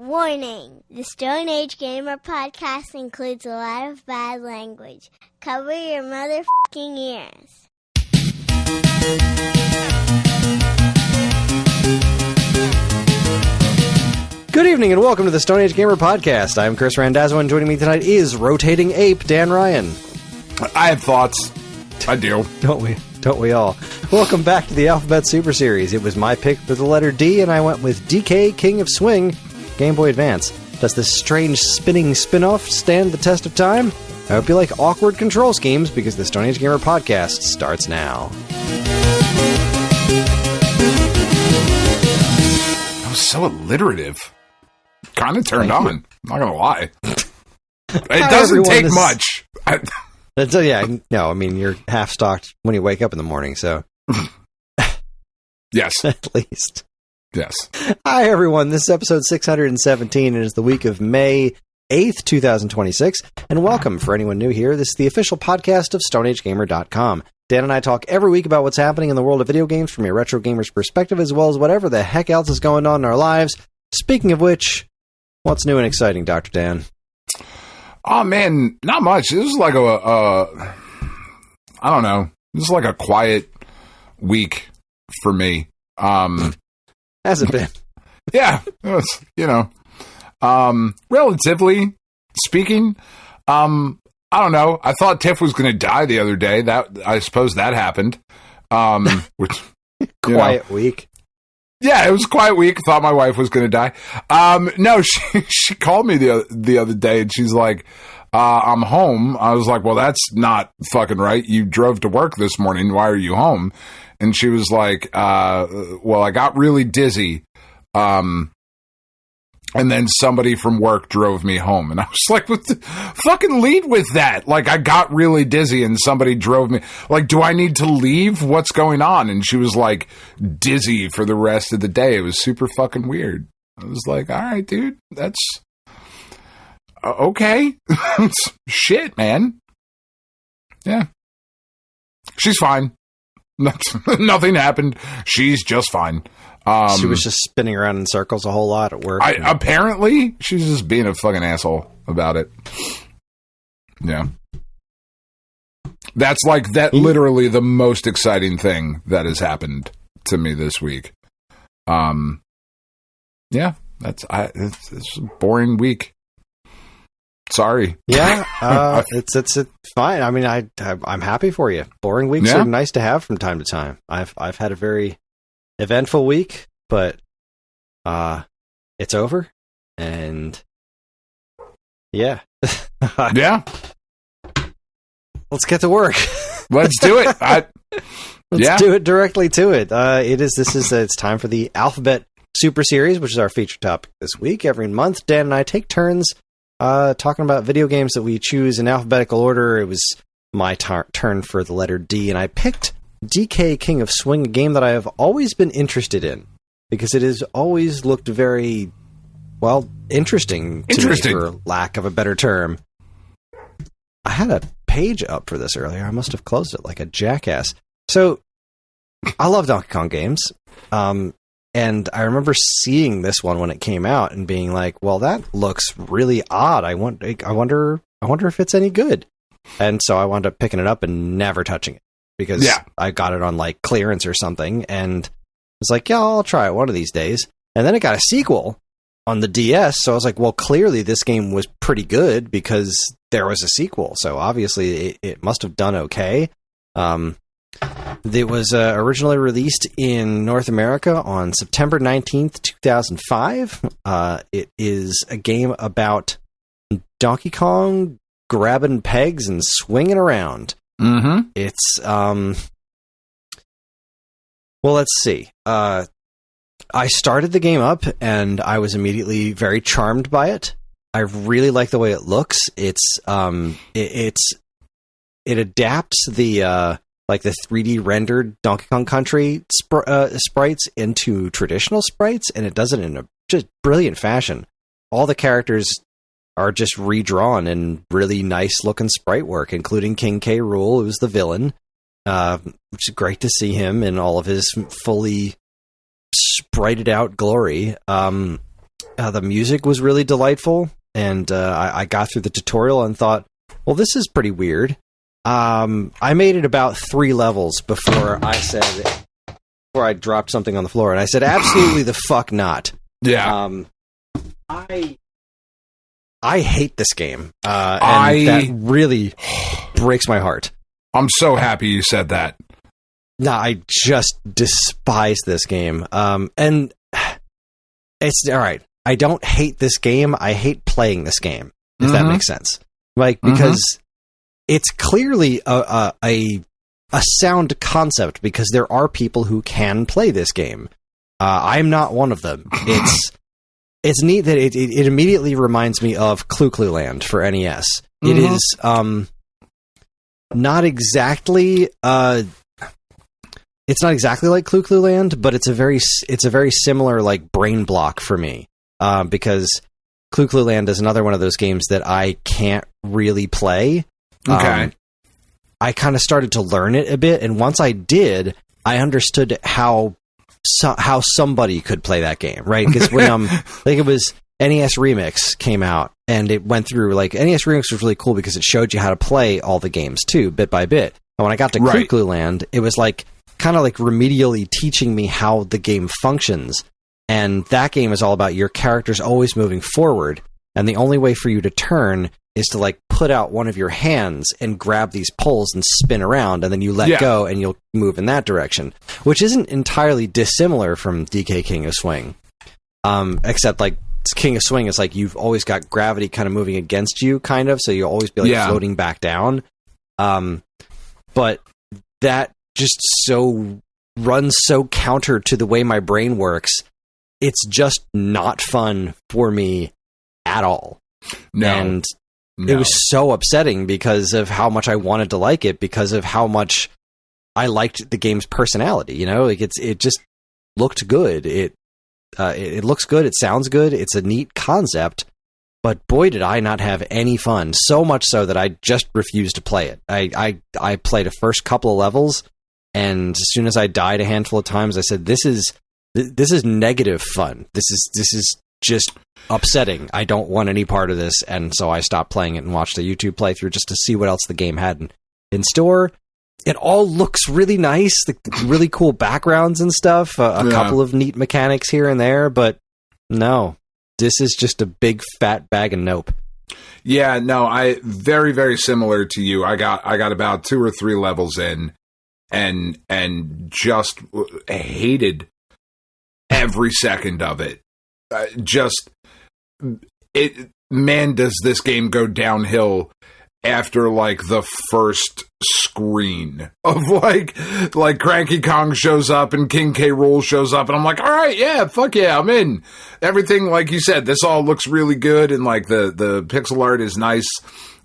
Warning! The Stone Age Gamer podcast includes a lot of bad language. Cover your motherfucking ears. Good evening and welcome to the Stone Age Gamer podcast. I'm Kris Randazzo and joining me tonight is Rotating Ape Dan Ryan. I have thoughts. I do. Don't we all? Welcome back to the Alphabet Super Series. It was my pick for the letter D and I went with DK King of Swing, Game Boy Advance. Does this strange spinning spin-off stand the test of time? I hope you like awkward control schemes because the Stone Age Gamer podcast starts now. That was so alliterative. Kind of turned on. I'm not gonna lie. It doesn't take much. You're half-stocked when you wake up in the morning, so... Yes. At least. Yes. Hi, everyone. This is episode 617, and it is the week of May 8th, 2026. And welcome, for anyone new here, this is the official podcast of StoneAgeGamer.com. Dan and I talk every week about what's happening in the world of video games from a retro gamer's perspective, as well as whatever the heck else is going on in our lives. Speaking of which, what's new and exciting, Dr. Dan? Oh, man, not much. This is like I don't know. This is like a quiet week for me. Has it been? Yeah, it's, relatively speaking, I don't know. I thought Tiff was going to die the other day. I suppose that happened. Which quiet week. Yeah, it was a quiet week. Thought my wife was going to die. No, she called me the other day and she's like, I'm home. I was like, well, that's not fucking right. You drove to work this morning. Why are you home? And she was like, well, I got really dizzy. And then somebody from work drove me home. And I was like, what the fucking lead with that? Like, I got really dizzy and somebody drove me. Like, do I need to leave? What's going on? And she was like dizzy for the rest of the day. It was super fucking weird. I was like, all right, dude, that's okay. Shit, man. Yeah. She's fine. Nothing happened. She's just fine. She was just spinning around in circles a whole lot at work. Apparently, she's just being a fucking asshole about it. Yeah. That's like literally the most exciting thing that has happened to me this week. Yeah, it's a boring week. Sorry. Yeah, it's fine. I mean, I'm happy for you. Boring weeks are nice to have from time to time. I've had a very eventful week, but it's over, and yeah, yeah. Let's get to work. Let's do it. Let's do it directly to it. It's time for the Alphabet Super Series, which is our feature topic this week. Every month, Dan and I take turns talking about video games that we choose in alphabetical order. It was my turn for the letter D, and I picked DK King of Swing, a game that I have always been interested in, because it has always looked very, interesting to me, for lack of a better term. I had a page up for this earlier. I must have closed it like a jackass. So, I love Donkey Kong games. And I remember seeing this one when it came out and being like, well, that looks really odd. I wonder if it's any good. And so I wound up picking it up and never touching it because I got it on like clearance or something and was like, yeah, I'll try it one of these days. And then it got a sequel on the DS. So I was like, well, clearly this game was pretty good because there was a sequel. So obviously it must have done okay. It was originally released in North America on September 19th, 2005. It is a game about Donkey Kong grabbing pegs and swinging around. Mm-hmm. It's, let's see. I started the game up and I was immediately very charmed by it. I really like the way it looks. It adapts the 3D rendered Donkey Kong Country sprites into traditional sprites, and it does it in a just brilliant fashion. All the characters are just redrawn in really nice looking sprite work, including King K. Rool, who's the villain, which is great to see him in all of his fully sprited out glory. The music was really delightful, and I got through the tutorial and thought, well, this is pretty weird. I made it about 3 levels before I dropped something on the floor, and I said, absolutely the fuck not. Yeah. I hate this game, and that really breaks my heart. I'm so happy you said that. No, I just despise this game. And it's all right. I don't hate this game. I hate playing this game, if that makes sense. Like, because it's clearly a sound concept, because there are people who can play this game. I'm not one of them. It's neat that it immediately reminds me of Clu Clu Land for NES. It is not exactly it's not exactly like Clu Clu Land, but it's a very similar like brain block for me, because Clu Clu Land is another one of those games that I can't really play. Okay. I kind of started to learn it a bit, and once I did, I understood how somebody could play that game, right? Because when like it was NES Remix came out, and it went through, like, NES Remix was really cool because it showed you how to play all the games too, bit by bit. And when I got to Clu Clu Land, it was like kind of like remedially teaching me how the game functions. And that game is all about your characters always moving forward, and the only way for you to turn is to like put out one of your hands and grab these poles and spin around, and then you let go and you'll move in that direction, which isn't entirely dissimilar from DK King of Swing. Except like King of Swing is like you've always got gravity kind of moving against you, kind of, so you'll always be like floating back down. But that just runs so counter to the way my brain works. It's just not fun for me at all. And it was so upsetting because of how much I wanted to like it, because of how much I liked the game's personality. You know, like it just looked good. It looks good. It sounds good. It's a neat concept, but boy, did I not have any fun. So much so that I just refused to play it. I played the first couple of levels, and as soon as I died a handful of times, I said, "This is negative fun. This is just upsetting. I don't want any part of this." And so I stopped playing it and watched a YouTube playthrough just to see what else the game had in store. It all looks really nice, the really cool backgrounds and stuff, a couple of neat mechanics here and there, but no, this is just a big fat bag of nope. Yeah, no, I very, very similar to you. I got about 2 or 3 levels in and just hated every second of it. Man, does this game go downhill after like the first screen of like Cranky Kong shows up and King K. Rool shows up, and I'm like, all right, yeah, fuck yeah, I'm in. Everything, like you said, this all looks really good, and like the pixel art is nice.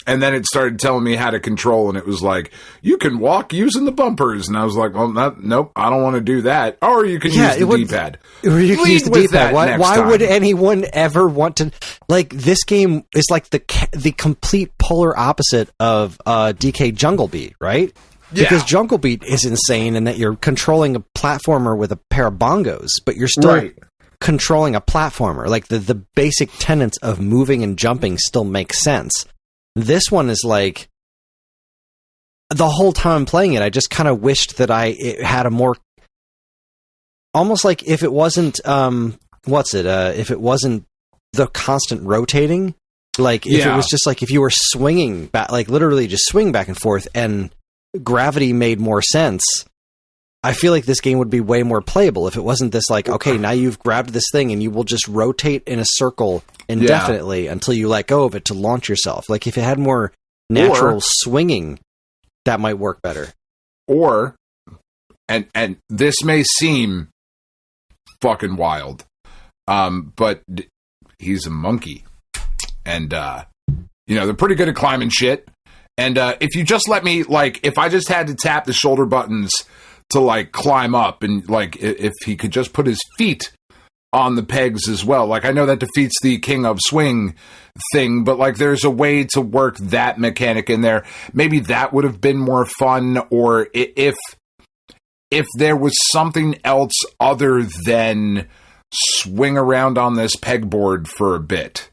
And then it started telling me how to control, and it was like, you can walk using the bumpers. And I was like, well, nope, I don't want to do that. Or you can use the D-pad. Or you can use the D-pad. Why would anyone ever want to... Like, this game is like the complete polar opposite of DK Jungle Beat, right? Yeah. Because Jungle Beat is insane in that you're controlling a platformer with a pair of bongos, but you're still controlling a platformer. Like, the basic tenets of moving and jumping still make sense. This one is like, the whole time I'm playing it, I just kind of wished that it had a more, almost like if it wasn't, if it wasn't the constant rotating, like if it was just like if you were swinging back, like literally just swing back and forth, and gravity made more sense. I feel like this game would be way more playable if it wasn't this like, okay, now you've grabbed this thing and you will just rotate in a circle indefinitely until you let go of it to launch yourself. Like if it had more natural swinging, that might work better. Or, and this may seem fucking wild, but he's a monkey, and they're pretty good at climbing shit. And if you just let me, like, if I just had to tap the shoulder buttons to like climb up, and like if he could just put his feet on the pegs as well. Like, I know that defeats the King of Swing thing, but like there's a way to work that mechanic in there. Maybe that would have been more fun, or if there was something else other than swing around on this pegboard for a bit.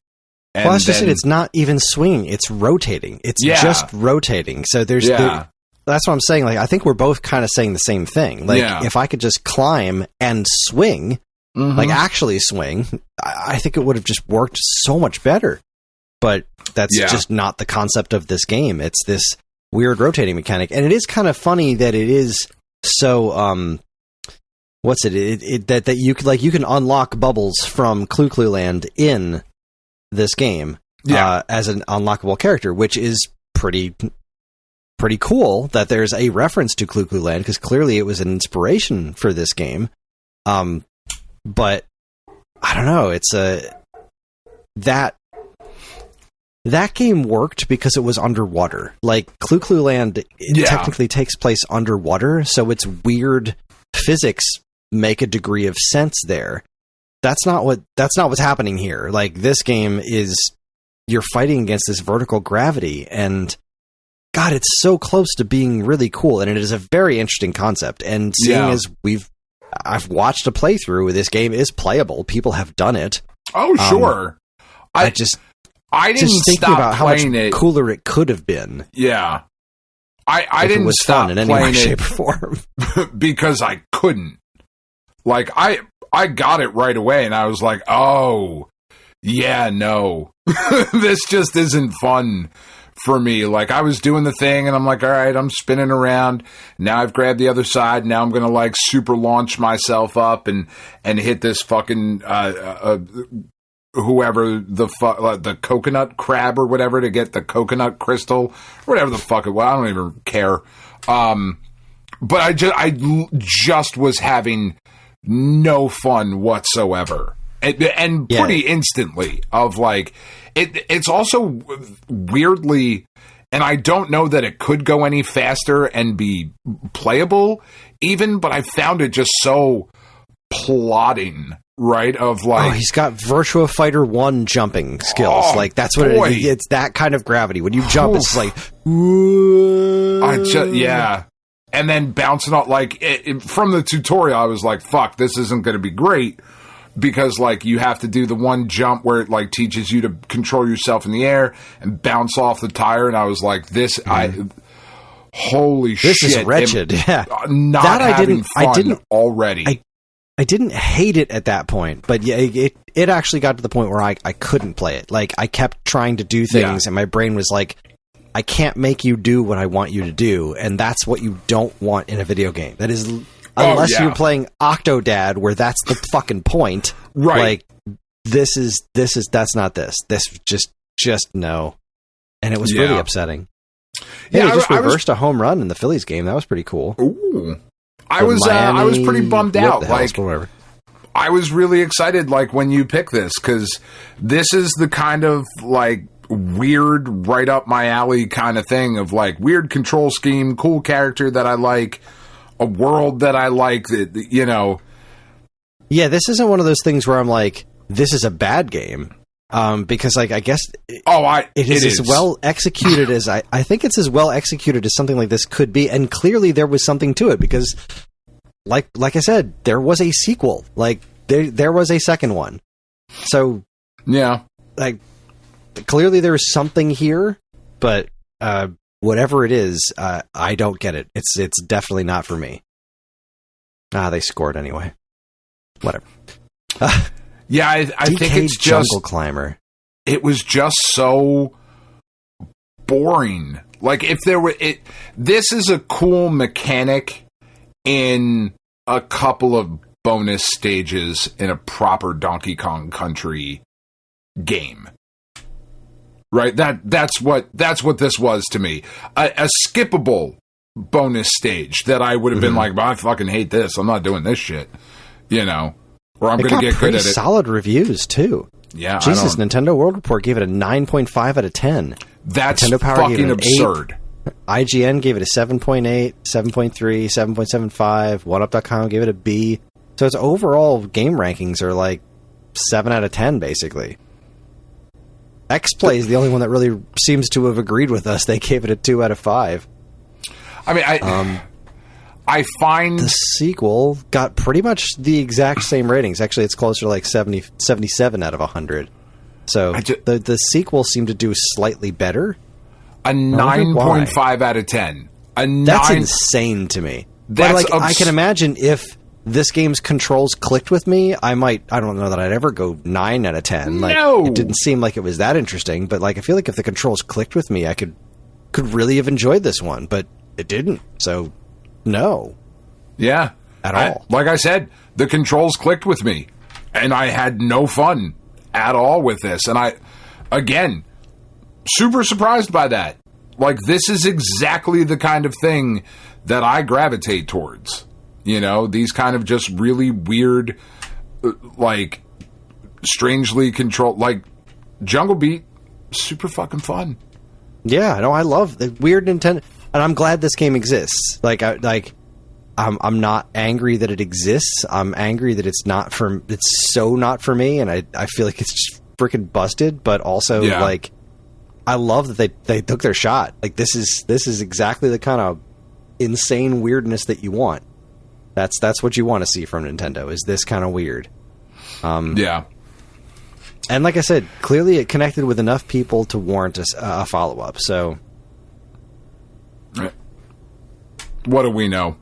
And well, as I said, it's not even swinging; it's rotating. It's just rotating. So there's that's what I'm saying. Like, I think we're both kind of saying the same thing. Like, if I could just climb and swing, like actually swing, I think it would have just worked so much better. But that's just not the concept of this game. It's this weird rotating mechanic, and it is kind of funny that it is so. What's it? That you could, like, you can unlock bubbles from Clu Clu Land in this game as an unlockable character, which is pretty cool that there's a reference to Clu Clu Land, because clearly it was an inspiration for this game. But I don't know, it's that game worked because it was underwater. Like, Clu Clu Land technically takes place underwater, so its weird physics make a degree of sense there. That's not what's happening here. Like, this game is, you're fighting against this vertical gravity, and God, it's so close to being really cool, and it is a very interesting concept. And seeing as I've watched a playthrough where this game is playable, people have done it. Oh, sure. I didn't stop about how much cooler it could have been. Yeah, I didn't stop in any way, shape, or form because I couldn't. Like, I got it right away, and I was like, oh, yeah, no. This just isn't fun for me. Like, I was doing the thing, and I'm like, all right, I'm spinning around. Now I've grabbed the other side. Now I'm going to, like, super launch myself up and hit this fucking, whoever the coconut crab or whatever to get the coconut crystal, or whatever the fuck it was. I don't even care. But I just was having no fun whatsoever, and pretty instantly. Of like, it's also weirdly, and I don't know that it could go any faster and be playable even, but I found it just so plodding, right? Of like, he's got Virtua Fighter 1 jumping skills. Like, that's what it's that kind of gravity. When you jump, it's like, and then bouncing off, like, from the tutorial, I was like, fuck, this isn't going to be great, because, like, you have to do the one jump where it, like, teaches you to control yourself in the air and bounce off the tire, and I was like, holy shit. This is wretched, Not having fun already. I didn't hate it at that point, but it actually got to the point where I couldn't play it. Like, I kept trying to do things, and my brain was like, I can't make you do what I want you to do, and that's what you don't want in a video game. That is, unless you're playing Octodad, where that's the fucking point. Right. Like, that's not this. This just no. And it was really upsetting. Yeah, they just reversed a home run in the Phillies game. That was pretty cool. Ooh. I was pretty bummed out. Like, whatever. I was really excited, like, when you picked this, because this is the kind of, like, weird, right up my alley kind of thing of, like, weird control scheme, cool character that I like, a world that I like, that, you know. Yeah, this isn't one of those things where I'm like, this is a bad game. Because, like, I guess it is as well executed as I think it's as well executed as something like this could be, and clearly there was something to it, because like I said, there was a sequel. Like, there was a second one. So like, clearly there is something here, but whatever it is, I don't get it. It's definitely not for me. They scored anyway. Whatever. Yeah, I think it's just Jungle Climber. It was just so boring. Like, if there were this is a cool mechanic in a couple of bonus stages in a proper Donkey Kong Country game. Right? That's what this was to me. A skippable bonus stage that I would have been like, I fucking hate this. I'm not doing this shit. You know? Or I'm going to get good at it. Solid reviews, too. Yeah, Jesus, Nintendo World Report gave it a 9.5 out of 10. That's Nintendo Power fucking absurd. 8. IGN gave it a 7.8, 7.3, 7.75. OneUp.com gave it a B. So its overall game rankings are like 7 out of 10, basically. X-Play is the only one that really seems to have agreed with us. They gave it a 2 out of 5. I mean, I find the sequel got pretty much the exact same ratings. Actually, it's closer to like 77 out of 100. So the sequel seemed to do slightly better. A 9.5 out of 10. That's insane to me. But like, I can imagine if this game's controls clicked with me, I don't know that I'd ever go 9 out of 10. Like, no. It didn't seem like it was that interesting, but like, I feel like if the controls clicked with me, I could really have enjoyed this one, but it didn't. So, no. Yeah. At all. Like I said, the controls clicked with me, and I had no fun at all with this. And again, super surprised by that. Like, this is exactly the kind of thing that I gravitate towards. You know, these kind of just really weird, like, strangely controlled, like, Jungle Beat, super fucking fun. Yeah, no, I love the weird Nintendo, and I'm glad this game exists. I'm not angry that it exists. I'm angry that it's so not for me, and I feel like it's just freaking busted. But also, like, I love that they took their shot. Like, this is exactly the kind of insane weirdness that you want. That's what you want to see from Nintendo, is this kind of weird. Yeah. And like I said, clearly it connected with enough people to warrant a follow-up, so... What do we know?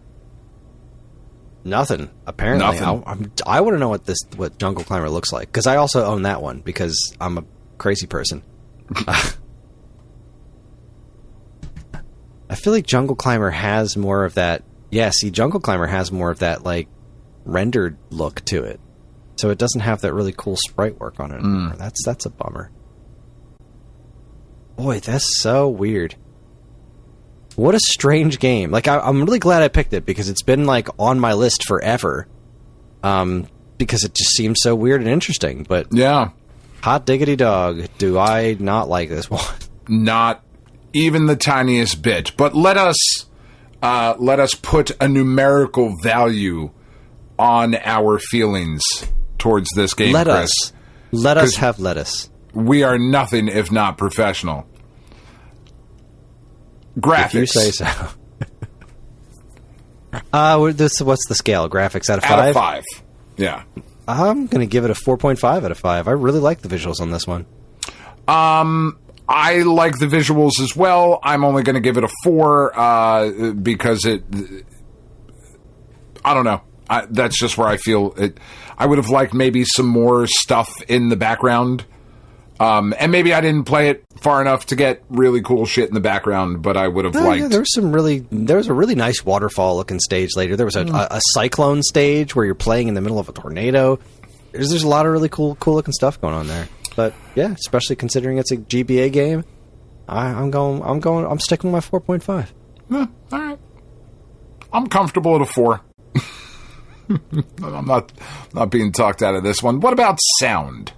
Nothing, apparently. Nothing. I want to know what Jungle Climber looks like, because I also own that one, because I'm a crazy person. I feel like Jungle Climber has more of that... Yeah, see, Jungle Climber has more of that, like, rendered look to it. So it doesn't have that really cool sprite work on it anymore. That's a bummer. Boy, that's so weird. What a strange game. Like, I'm really glad I picked it, because it's been, like, on my list forever. Because it just seems so weird and interesting. But yeah, hot diggity dog, do I not like this one. Not even the tiniest bit. But let us put a numerical value on our feelings towards this game, Chris. Let us have lettuce. We are nothing if not professional. Graphics. If you say so. What's the scale? Graphics out of 5? Out of 5. Yeah. I'm going to give it a 4.5 out of 5. I really like the visuals on this one. I like the visuals as well. I'm only going to give it a 4 because I don't know. That's just where I feel it. I would have liked maybe some more stuff in the background. And maybe I didn't play it far enough to get really cool shit in the background, but I would have liked... Yeah, there was a really nice waterfall-looking stage later. There was a cyclone stage where you're playing in the middle of a tornado. There's a lot of really cool-looking stuff going on there. But, yeah, especially considering it's a GBA game, I'm sticking with my 4.5. Yeah, all right. I'm comfortable at a 4. I'm not being talked out of this one. What about sound?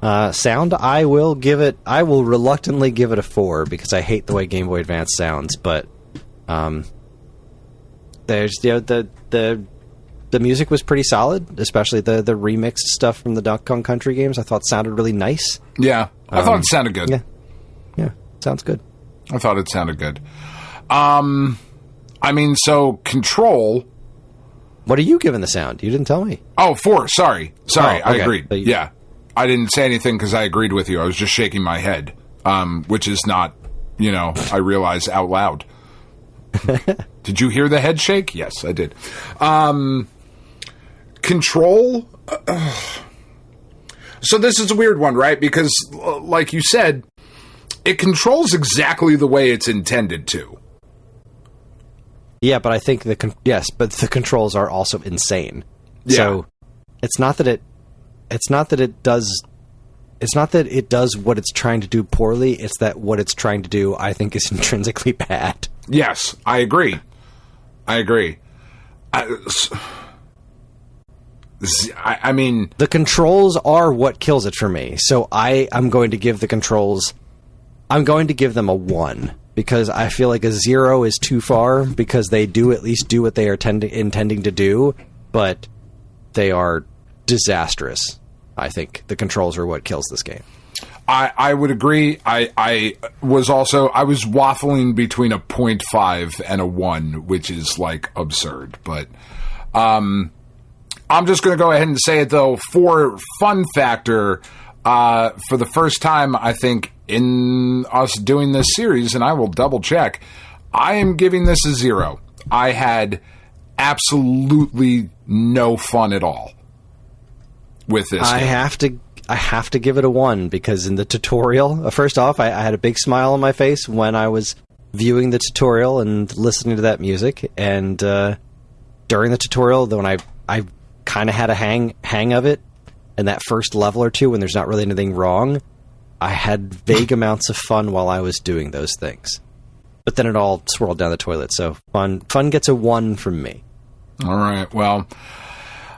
Sound, I will reluctantly give it a 4 because I hate the way Game Boy Advance sounds, but there's the music was pretty solid, especially the remixed stuff from the Donkey Kong Country games. I thought sounded really nice. Yeah, I thought it sounded good. Yeah, sounds good. I thought it sounded good. So Control. What are you giving the sound? You didn't tell me. Oh, 4. Sorry, okay. I agreed. Yeah. I didn't say anything because I agreed with you. I was just shaking my head, which is not, I realize out loud. Did you hear the head shake? Yes, I did. Control. So this is a weird one, right? Because, like you said, it controls exactly the way it's intended to. Yeah, but I think but the controls are also insane. Yeah. So it's not that it does what it's trying to do poorly. It's that what it's trying to do, I think, is intrinsically bad. Yes, I agree. I mean... The controls are what kills it for me. So I'm going to give the controls... I'm going to give them a 1. Because I feel like a 0 is too far, because they do at least do what they are intending to do, but they are disastrous. I think the controls are what kills this game. I would agree. I was waffling between a 0.5 and a 1, which is like absurd. But I'm just going to go ahead and say it, though. For fun factor, for the first time, I think, in us doing this series, and I will double check, I am giving this a 0. I had absolutely no fun at all with this game. I have to give it a 1 because in the tutorial, first off, I had a big smile on my face when I was viewing the tutorial and listening to that music. And during the tutorial, when I kind of had a hang of it, and that first level or two when there's not really anything wrong, I had vague amounts of fun while I was doing those things. But then it all swirled down the toilet. So fun gets a 1 from me. All right. Well,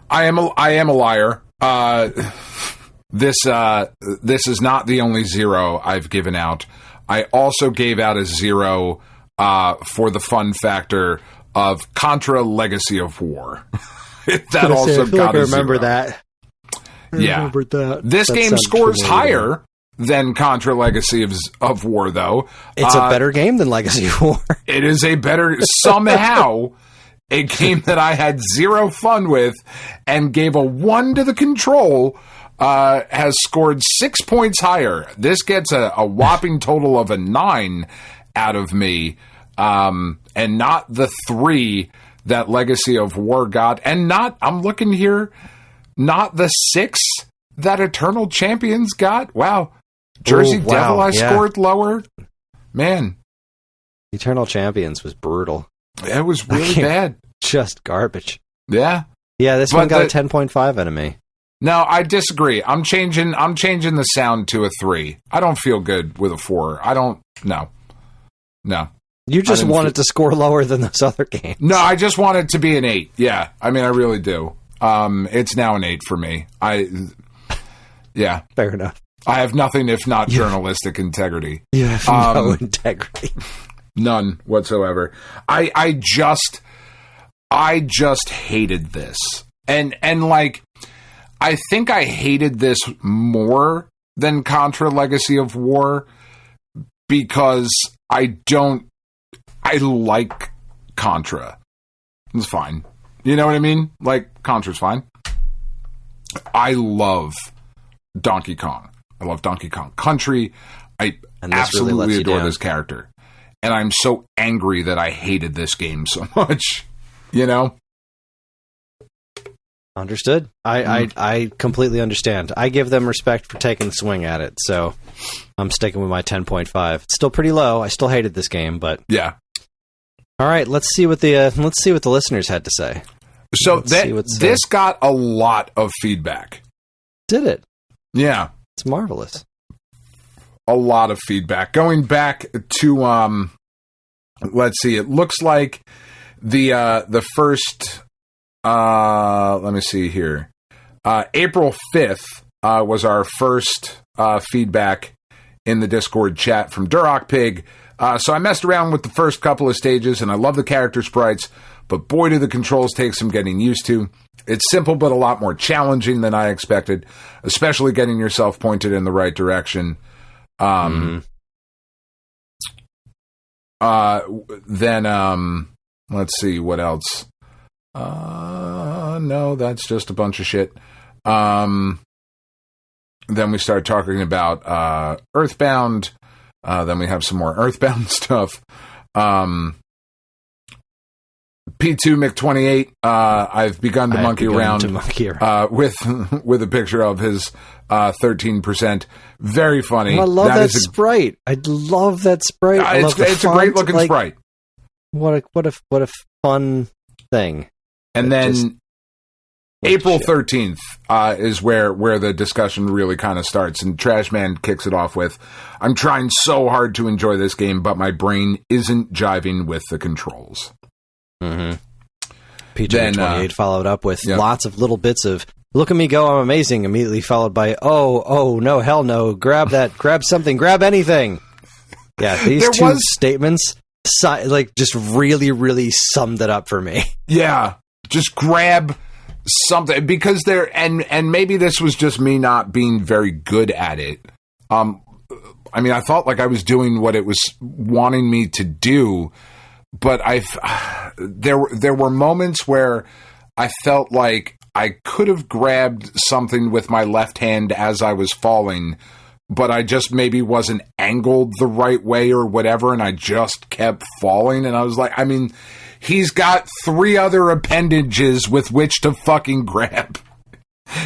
I am a liar. This is not the only 0 I've given out. I also gave out a 0 for the fun factor of Contra Legacy of War. That also got a 0. I remember that. Yeah. This game scores higher than Contra Legacy of War, though. It's a better game than Legacy of War. It is a better... Somehow... a game that I had 0 fun with and gave a 1 to the control... has scored 6 points higher. This gets a whopping total of a 9 out of me, and not the 3 that Legacy of War got, and not, I'm looking here, not the 6 that Eternal Champions got. Wow. Jersey Devil scored lower. Man. Eternal Champions was brutal. It was really bad. Just garbage. Yeah. Yeah, this one got a 10.5 out of me. No, I disagree. I'm changing the sound to a 3. I don't feel good with a 4. No. You just want it to score lower than those other games. No, I just want it to be an 8. Yeah. I mean, I really do. It's now an 8 for me. Yeah. Fair enough. I have nothing if not journalistic integrity. You have no integrity. None whatsoever. I just hated this. And like, I think I hated this more than Contra Legacy of War because I like Contra. It's fine. You know what I mean? Like, Contra's fine. I love Donkey Kong. I love Donkey Kong Country. I absolutely really adore this character. And I'm so angry that I hated this game so much. You know? Understood. I completely understand. I give them respect for taking a swing at it, so I'm sticking with my 10.5. It's still pretty low. I still hated this game, but yeah. All right, let's see what the listeners had to say. So this got a lot of feedback. Did it? Yeah. It's marvelous. A lot of feedback. Going back to let's see. It looks like the first let me see here. April 5th was our first feedback in the Discord chat from Duroc Pig. So I messed around with the first couple of stages, and I love the character sprites, but boy, do the controls take some getting used to. It's simple, but a lot more challenging than I expected, especially getting yourself pointed in the right direction. Then, let's see, what else? No, that's just a bunch of shit. Then we start talking about Earthbound. Then we have some more Earthbound stuff. P2 Mick28. I've begun to monkey around with a picture of his 13%. Very funny. I love that sprite. I love that sprite. It's a great looking sprite. What a fun thing. And then April 13th is where the discussion really kind of starts, and Trashman kicks it off with, I'm trying so hard to enjoy this game, but my brain isn't jiving with the controls. Mm-hmm. PJ28 followed up with lots of little bits of, look at me go, I'm amazing, immediately followed by, oh, no, hell no, grab that, grab something, grab anything. Yeah, these two statements just really, really summed it up for me. Yeah, just grab something, because and maybe this was just me not being very good at it, I mean, I thought like I was doing what it was wanting me to do, but there were moments where I felt like I could have grabbed something with my left hand as I was falling, but I just maybe wasn't angled the right way or whatever, and I just kept falling. And I was like, I mean, he's got 3 other appendages with which to fucking grab.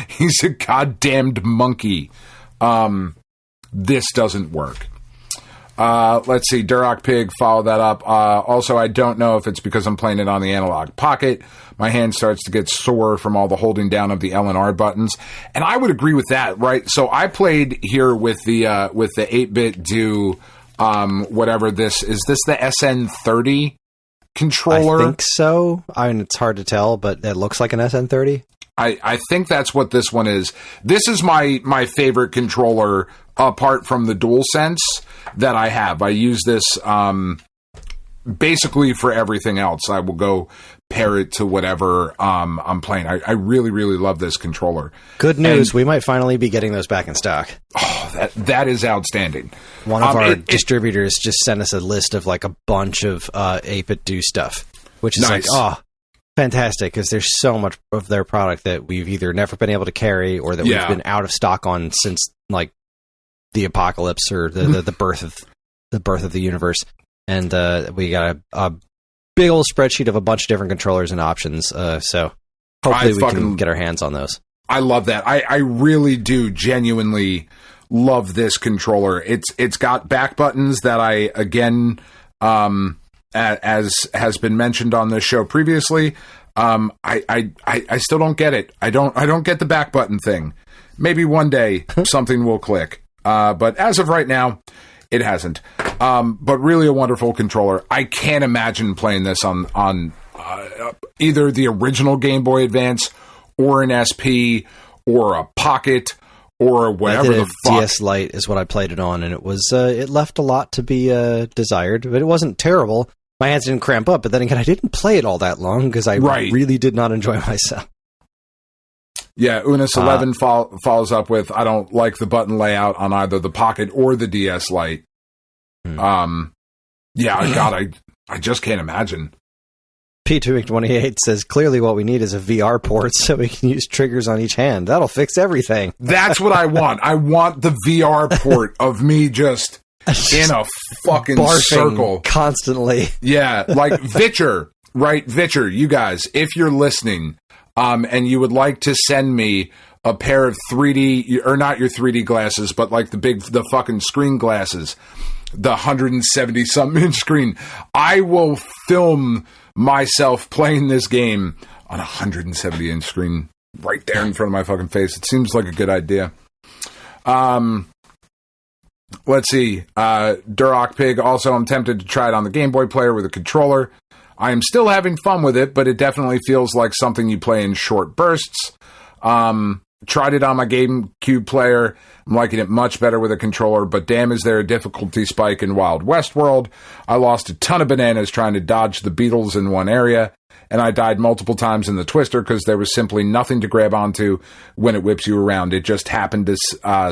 He's a goddamned monkey. This doesn't work. Let's see. Duroc Pig, follow that up. Also, I don't know if it's because I'm playing it on the analog pocket. My hand starts to get sore from all the holding down of the L and R buttons. And I would agree with that, right? So I played here with the 8-bit do, whatever this is. This the SN30 controller? I think so. I mean, it's hard to tell, but it looks like an SN30. I think that's what this one is. This is my favorite controller apart from the DualSense that I have. I use this basically for everything else. I will go pair it to whatever I'm playing. I really, really love this controller. Good news. We might finally be getting those back in stock. Oh, that is outstanding. One of our distributors just sent us a list of like a bunch of 8-bit do stuff, which is nice. Like, fantastic, because there's so much of their product that we've either never been able to carry or that we've been out of stock on since like the apocalypse or the birth of the universe. And we got a big old spreadsheet of a bunch of different controllers and options. So hopefully we can get our hands on those. I love that. I really do genuinely love this controller. It's got back buttons that I again. As has been mentioned on this show previously, I still don't get it. I don't get the back button thing. Maybe one day something will click. But as of right now, it hasn't. But really a wonderful controller. I can't imagine playing this on either the original Game Boy Advance or an SP or a Pocket or whatever the fuck. DS Lite is what I played it on, and it was it left a lot to be desired, but it wasn't terrible. My hands didn't cramp up, but then again, I didn't play it all that long because I really did not enjoy myself. Yeah, Unis11 follows up with, I don't like the button layout on either the Pocket or the DS Lite. I just can't imagine. P228 says, clearly what we need is a VR port so we can use triggers on each hand. That'll fix everything. That's what I want. I want the VR port of me just in a fucking circle. Constantly. Yeah, like Vitcher, right? Vitcher, you guys, if you're listening, and you would like to send me a pair of 3D, or not your 3D glasses, but like the fucking screen glasses, the 170-something inch screen, I will film myself playing this game on a 170-inch screen right there in front of my fucking face. It seems like a good idea. Let's see. Duroc Pig, also, I'm tempted to try it on the Game Boy player with a controller. I am still having fun with it, but it definitely feels like something you play in short bursts. Tried it on my GameCube player. I'm liking it much better with a controller, but damn, is there a difficulty spike in Wild West World. I lost a ton of bananas trying to dodge the beetles in one area, and I died multiple times in the Twister because there was simply nothing to grab onto when it whips you around. It just happened to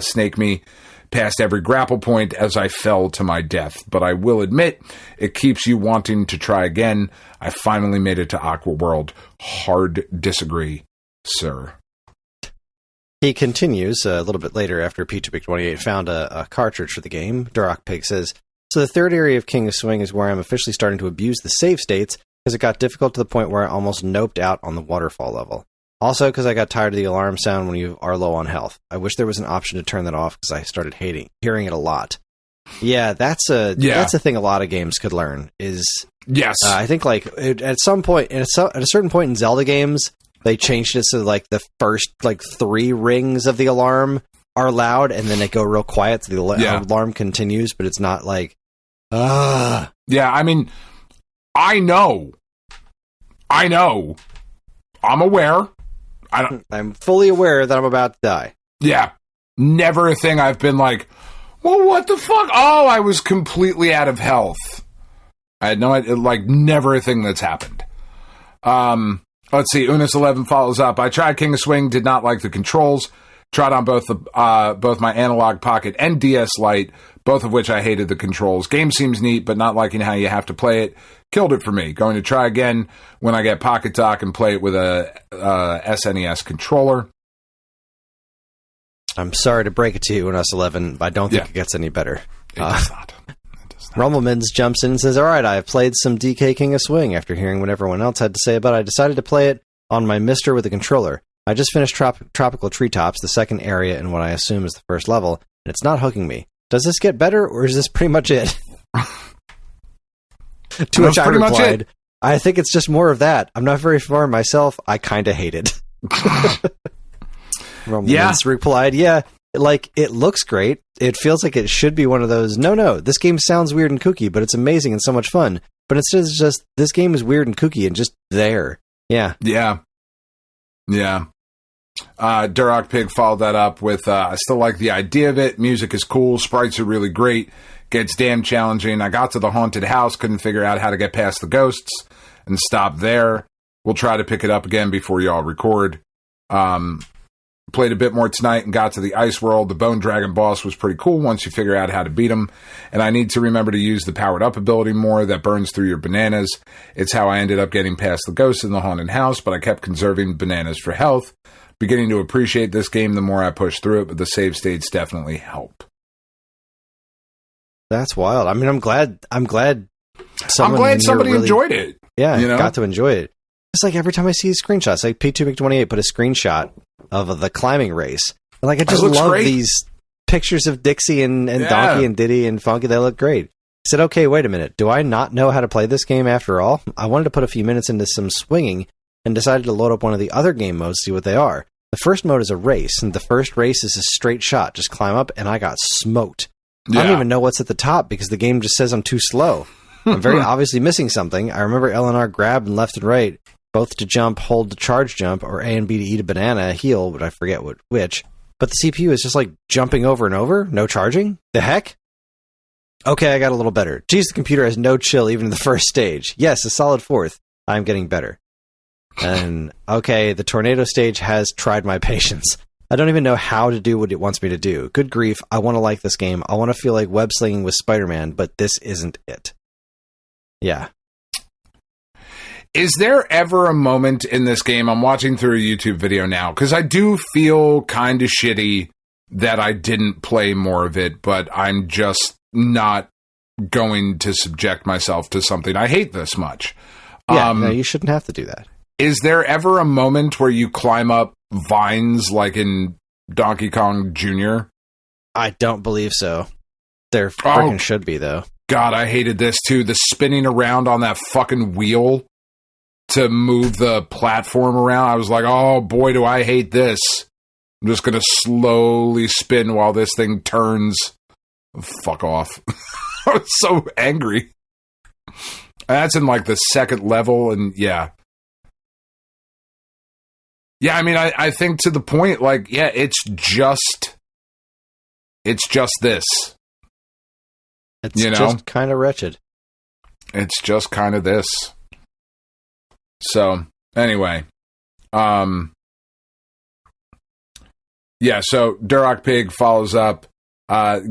snake me past every grapple point as I fell to my death. But I will admit, it keeps you wanting to try again. I finally made it to Aqua World. Hard disagree, sir. He continues a little bit later after P2Big28 found a cartridge for the game. Duroc Pig says, so the third area of King of Swing is where I'm officially starting to abuse the save states because it got difficult to the point where I almost noped out on the waterfall level. Also because I got tired of the alarm sound when you are low on health. I wish there was an option to turn that off because I started hearing it a lot. Yeah, that's a thing a lot of games could learn is... Yes. I think like at some point, at a certain point in Zelda games, they changed it so like the first like 3 rings of the alarm are loud and then they go real quiet so the alarm continues, but it's not like, Yeah, I mean, I know. I'm aware. I'm fully aware that I'm about to die. Yeah. Never a thing I've been like, well, what the fuck? Oh, I was completely out of health. I had no idea, like, never a thing that's happened. Let's see, Unis11 follows up. I tried King of Swing, did not like the controls. Tried on both my Analog Pocket and DS Lite, both of which I hated the controls. Game seems neat, but not liking how you have to play it. Killed it for me. Going to try again when I get Pocket Dock and play it with a SNES controller. I'm sorry to break it to you, NS11, but I don't think it gets any better. It does not. Rumblemans jumps in and says, all right, I have played some DK King of Swing after hearing what everyone else had to say about it. I decided to play it on my Mister with a controller. I just finished Tropical Treetops, the second area in what I assume is the first level, and it's not hooking me. Does this get better, or is this pretty much it? To which I replied, I think it's just more of that. I'm not very far myself. I kind of hate it. Rumblemans replied, it looks great. It feels like it should be one of those, no, this game sounds weird and kooky, but it's amazing and so much fun. But instead it's just, this game is weird and kooky and just there. Yeah. Duroc Pig followed that up with, I still like the idea of it. Music is cool. Sprites are really great. Gets damn challenging. I got to the haunted house, couldn't figure out how to get past the ghosts, and stopped there. We'll try to pick it up again before y'all record. Played a bit more tonight and got to the Ice World. The Bone Dragon boss was pretty cool once you figure out how to beat him. And I need to remember to use the powered up ability more that burns through your bananas. It's how I ended up getting past the ghosts in the haunted house, but I kept conserving bananas for health. Beginning to appreciate this game the more I push through it, but the save states definitely help. That's wild. I mean, I'm glad somebody really enjoyed it. Yeah, got to enjoy it. It's like every time I see screenshots, like P2Mic28 put a screenshot of the climbing race. And I just love these pictures of Dixie and Donkey and Diddy and Funky. They look great. I said, okay, wait a minute. Do I not know how to play this game after all? I wanted to put a few minutes into some swinging and decided to load up one of the other game modes to see what they are. The first mode is a race, and the first race is a straight shot. Just climb up, and I got smoked. Yeah. I don't even know what's at the top because the game just says I'm too slow. I'm very obviously missing something. I remember L and R grab and left and right, both to jump, hold to charge jump, or A and B to eat a banana, a heal, but I forget which. But the CPU is just like jumping over and over, no charging? The heck? Okay, I got a little better. Geez, the computer has no chill even in the first stage. Yes, a solid fourth. I'm getting better. And, okay, the tornado stage has tried my patience. I don't even know how to do what it wants me to do. Good grief, I want to like this game. I want to feel like web slinging with Spider-Man, but this isn't it. Yeah. Is there ever a moment in this game, I'm watching through a YouTube video now, because I do feel kind of shitty that I didn't play more of it, but I'm just not going to subject myself to something I hate this much. Yeah, no, you shouldn't have to do that. Is there ever a moment where you climb up vines like in Donkey Kong Jr.? I don't believe so. There freaking should be, though. God, I hated this, too. The spinning around on that fucking wheel to move the platform around. I was like, oh, boy, do I hate this. I'm just going to slowly spin while this thing turns. Fuck off. I was so angry. That's in, like, the second level, and yeah. Yeah, I mean, I think to the point, like, yeah, it's just this. It's just kind of wretched. It's just kind of this. So, anyway. Yeah, so Duroc Pig follows up.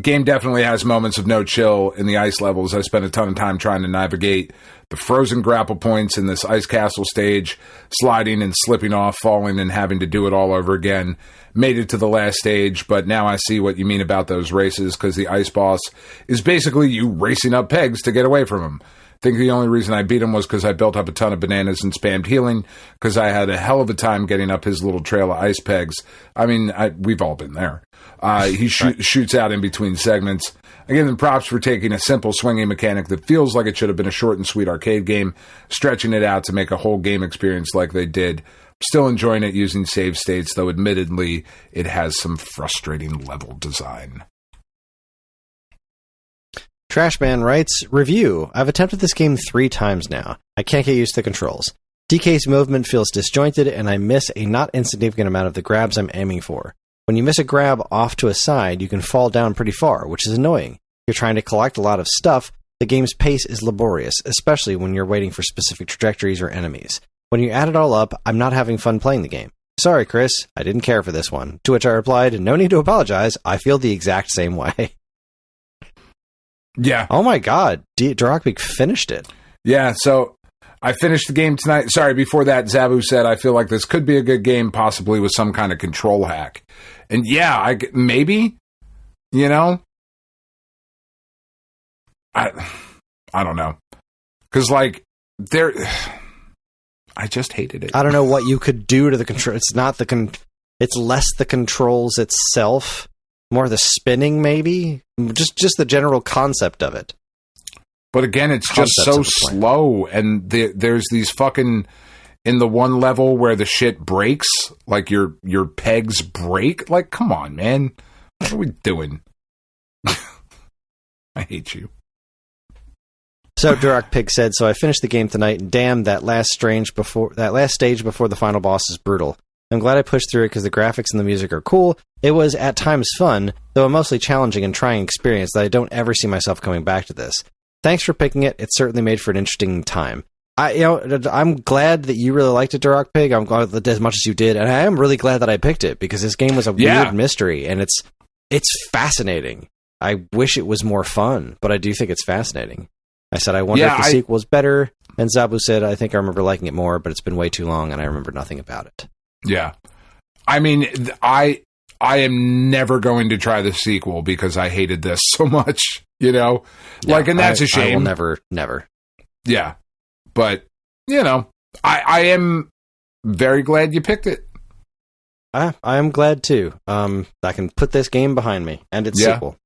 Game definitely has moments of no chill in the ice levels. I spent a ton of time trying to navigate the frozen grapple points in this ice castle stage, sliding and slipping off, falling and having to do it all over again. Made it to the last stage, but now I see what you mean about those races, because the ice boss is basically you racing up pegs to get away from him. I think the only reason I beat him was because I built up a ton of bananas and spammed healing, because I had a hell of a time getting up his little trail of ice pegs. I mean, we've all been there. He shoots out in between segments. I give them props for taking a simple swinging mechanic that feels like it should have been a short and sweet arcade game, stretching it out to make a whole game experience like they did. Still enjoying it using save states, though admittedly it has some frustrating level design. Trashman writes, Review. I've attempted this game 3 times now. I can't get used to the controls. DK's movement feels disjointed, and I miss a not insignificant amount of the grabs I'm aiming for. When you miss a grab off to a side, you can fall down pretty far, which is annoying. If you're trying to collect a lot of stuff, the game's pace is laborious, especially when you're waiting for specific trajectories or enemies. When you add it all up, I'm not having fun playing the game. Sorry, Kris, I didn't care for this one. To which I replied, no need to apologize. I feel the exact same way. Yeah. Oh my God. Drockbeak finished it. Yeah, so I finished the game tonight. Sorry, before that, Zabu said, I feel like this could be a good game, possibly with some kind of control hack. And yeah, maybe, you know? I don't know. Because, like, I just hated it. I don't know what you could do to the control. It's not it's less the controls itself, more the spinning, maybe. Just the general concept of it. But again, it's just so slow, and there's these fucking in the one level where the shit breaks, like your pegs break. Like, come on, man, what are we doing? I hate you. So Duroc Pig said, so I finished the game tonight, and damn, that last stage before the final boss is brutal. I'm glad I pushed through it because the graphics and the music are cool. It was at times fun, though a mostly challenging and trying experience that I don't ever see myself coming back to this. Thanks for picking it. It certainly made for an interesting time. I'm glad that you really liked it, Duroc Pig. I'm glad that as much as you did, and I am really glad that I picked it because this game was a weird mystery, and it's fascinating. I wish it was more fun, but I do think it's fascinating. I said, I wonder if the sequel is better. And Zabu said, I think I remember liking it more, but it's been way too long, and I remember nothing about it. Yeah. I mean, I am never going to try the sequel because I hated this so much, you know? Yeah, and that's a shame. I will never. Yeah. But, you know, I am very glad you picked it. I am glad, too. I can put this game behind me, and its sequel.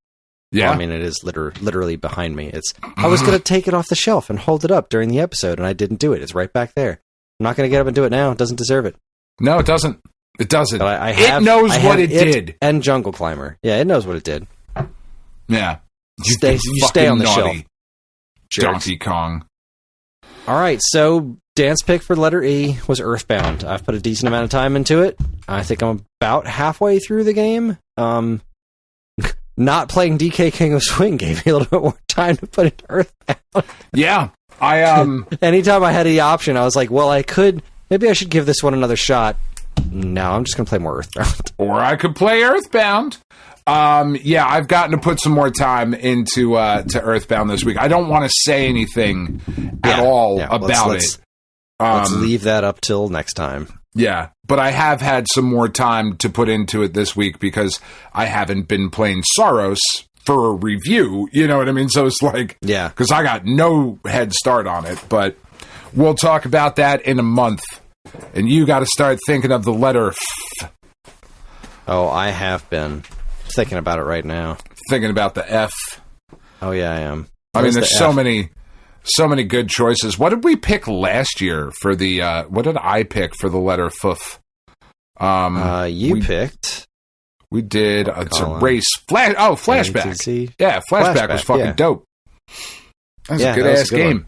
Yeah, well, I mean, it is literally behind me. I was going to take it off the shelf and hold it up during the episode, and I didn't do it. It's right back there. I'm not going to get up and do it now. It doesn't deserve it. No, it doesn't. It doesn't. It knows what it did. And Jungle Climber. Yeah, it knows what it did. Yeah. You stay on the shelf. Donkey Kong. All right, so Dan's pick for letter E was Earthbound. I've put a decent amount of time into it. I think I'm about halfway through the game. Not playing DK King of Swing gave me a little bit more time to put it Earthbound. Yeah. Anytime I had the option, I was like, well, maybe I should give this one another shot. No, I'm just going to play more Earthbound. Or I could play Earthbound. I've gotten to put some more time into to Earthbound this week. I don't want to say anything at all about it. Let's leave that up till next time. Yeah, but I have had some more time to put into it this week because I haven't been playing Saros for a review. You know what I mean? So it's like, because I got no head start on it. But we'll talk about that in a month. And you got to start thinking of the letter F. Oh, I have been thinking about it right now. Thinking about the F. Oh, yeah, I am. I mean, there's so many good choices. What did we pick last year for the, what did I pick for the letter F? You picked. We did, it's a race. Flashback. Yeah, Flashback was fucking dope. That was a good-ass game.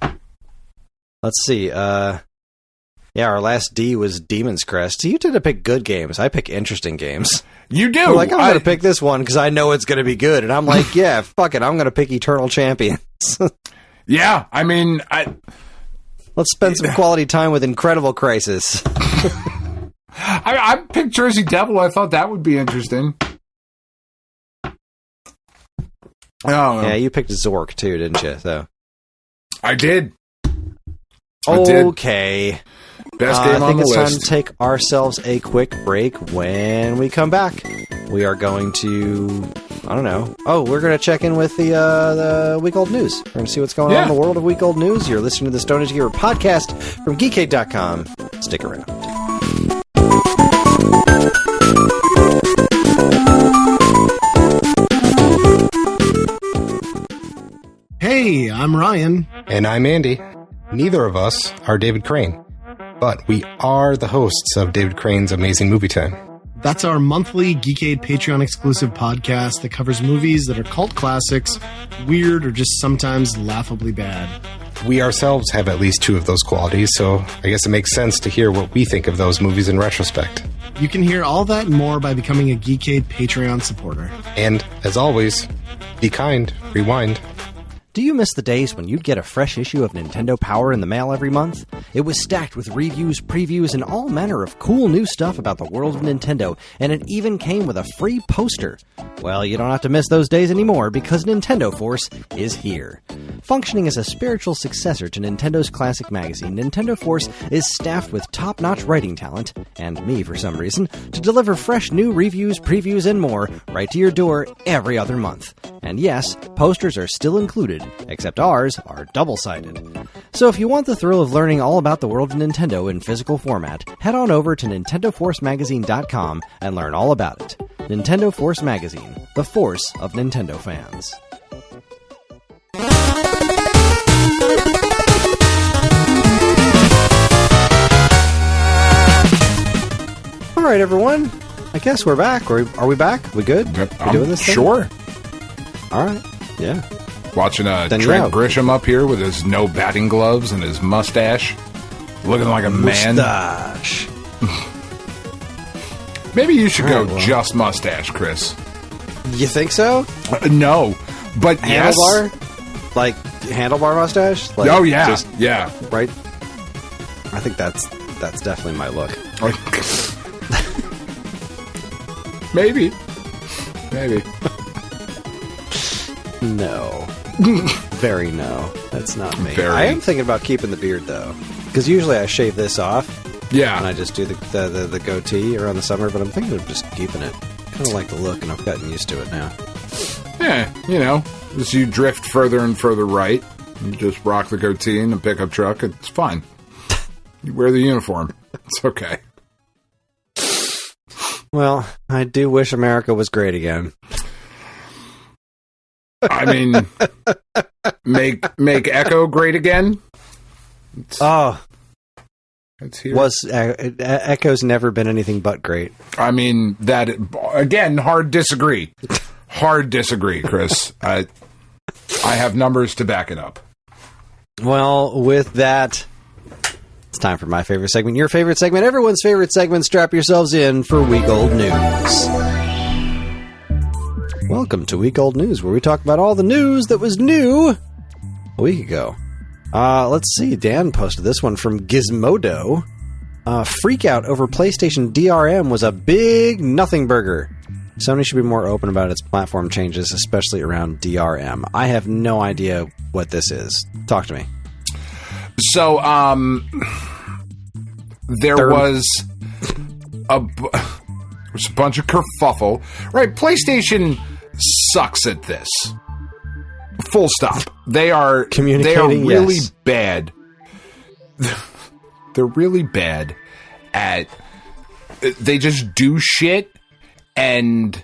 Let's see, our last D was Demon's Crest. You tend to pick good games. I pick interesting games. You do. I'm going to pick this one because I know it's going to be good. And I'm like, yeah, fuck it. I'm going to pick Eternal Champions. Yeah, I mean, let's spend some quality time with Incredible Crisis. I picked Jersey Devil. I thought that would be interesting. Oh, yeah, you picked Zork too, didn't you? So I did. Okay. Best game on the list. I think it's time to take ourselves a quick break. When we come back, we are going to, I don't know. Oh, we're going to check in with the week old news. We're going to see what's going on in the world of week old news. You're listening to the Stone Age Gamer podcast from Geekade.com. Stick around. Hey, I'm Ryan. And I'm Andy. Neither of us are David Crane, but we are the hosts of David Crane's Amazing Movie Time. That's our monthly Geekade Patreon exclusive podcast that covers movies that are cult classics, weird, or just sometimes laughably bad. We ourselves have at least two of those qualities, so I guess it makes sense to hear what we think of those movies in retrospect. You can hear all that and more by becoming a Geekade Patreon supporter. And, as always, be kind, rewind. Do you miss the days when you'd get a fresh issue of Nintendo Power in the mail every month? It was stacked with reviews, previews, and all manner of cool new stuff about the world of Nintendo, and it even came with a free poster. Well, you don't have to miss those days anymore because Nintendo Force is here. Functioning as a spiritual successor to Nintendo's classic magazine, Nintendo Force is staffed with top-notch writing talent, and me for some reason, to deliver fresh new reviews, previews, and more right to your door every other month. And yes, posters are still included, except ours are double-sided. So if you want the thrill of learning all about the world of Nintendo in physical format, head on over to NintendoForceMagazine.com and learn all about it. Nintendo Force Magazine, the force of Nintendo fans. All right, everyone. I guess we're back. Are we back? We good? We doing this thing? Sure. All right. Yeah. Watching Then you're Trent out. Grisham up here with his no batting gloves and his mustache. Looking like a man. Mustache. Maybe you should go All right, well. just mustache, Chris. You think so? No, but yes. Handlebar? Like handlebar mustache? Like, Oh, yeah. just- Yeah. right? I think that's definitely my look. Maybe. No. Very no. That's not me. Very. I am thinking about keeping the beard, though. Because usually I shave this off, and Yeah. I just do the goatee around the summer, but I'm thinking of just keeping it. Kind of like the look, and I've gotten used to it now. Yeah, you know, as you drift further and further right, you just rock the goatee in a pickup truck. It's fine. You wear the uniform. It's okay. Well, I do wish America was great again. I mean, make Echo great again. Oh, It's here. Echo's never been anything but great. I mean, that again, hard disagree. Hard disagree, Chris. I have numbers to back it up. Well, with that, it's time for my favorite segment, your favorite segment, everyone's favorite segment. Strap yourselves in for Week Old News. Welcome to Week Old News, where we talk about all the news that was new a week ago. Let's see. Dan posted this one from Gizmodo. Freak out over PlayStation DRM was a big nothing burger. Sony should be more open about its platform changes, especially around DRM. I have no idea what this is. Talk to me. So, there was a bunch of kerfuffle. Right, PlayStation sucks at this. Full stop. They are Communicating, really yes. bad. They're really bad at. They just do shit, and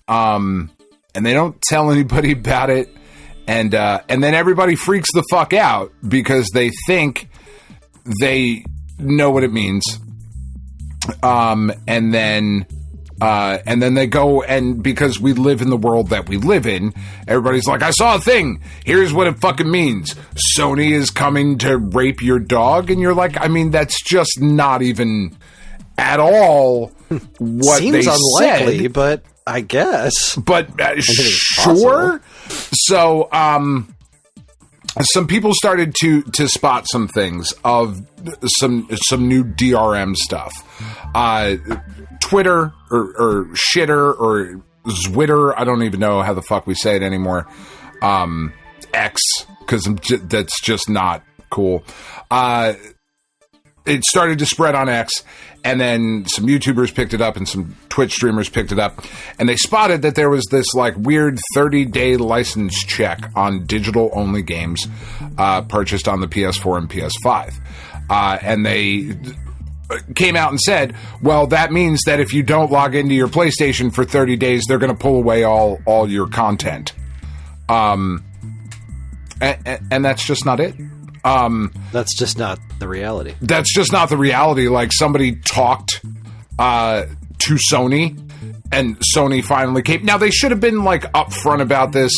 they don't tell anybody about it, and then everybody freaks the fuck out because they think they know what it means, and then they go, and because we live in the world that we live in, everybody's like, I saw a thing. Here's what it fucking means. Sony is coming to rape your dog. And you're like, I mean, that's just not even at all what Seems they unlikely, said. but I guess. But it's sure. So, some people started to spot some things of some new DRM stuff. Twitter or Shitter or Zwitter, I don't even know how the fuck we say it anymore. X, because that's just not cool. It started to spread on X, and then some YouTubers picked it up and some Twitch streamers picked it up, and they spotted that there was this like weird 30-day license check on digital-only games purchased on the PS4 and PS5. And they came out and said, well, that means that if you don't log into your PlayStation for 30 days, they're going to pull away all your content. And that's just not it. That's just not the reality. That's just not the reality. Like, somebody talked to Sony, and Sony finally came. Now, they should have been like upfront about this.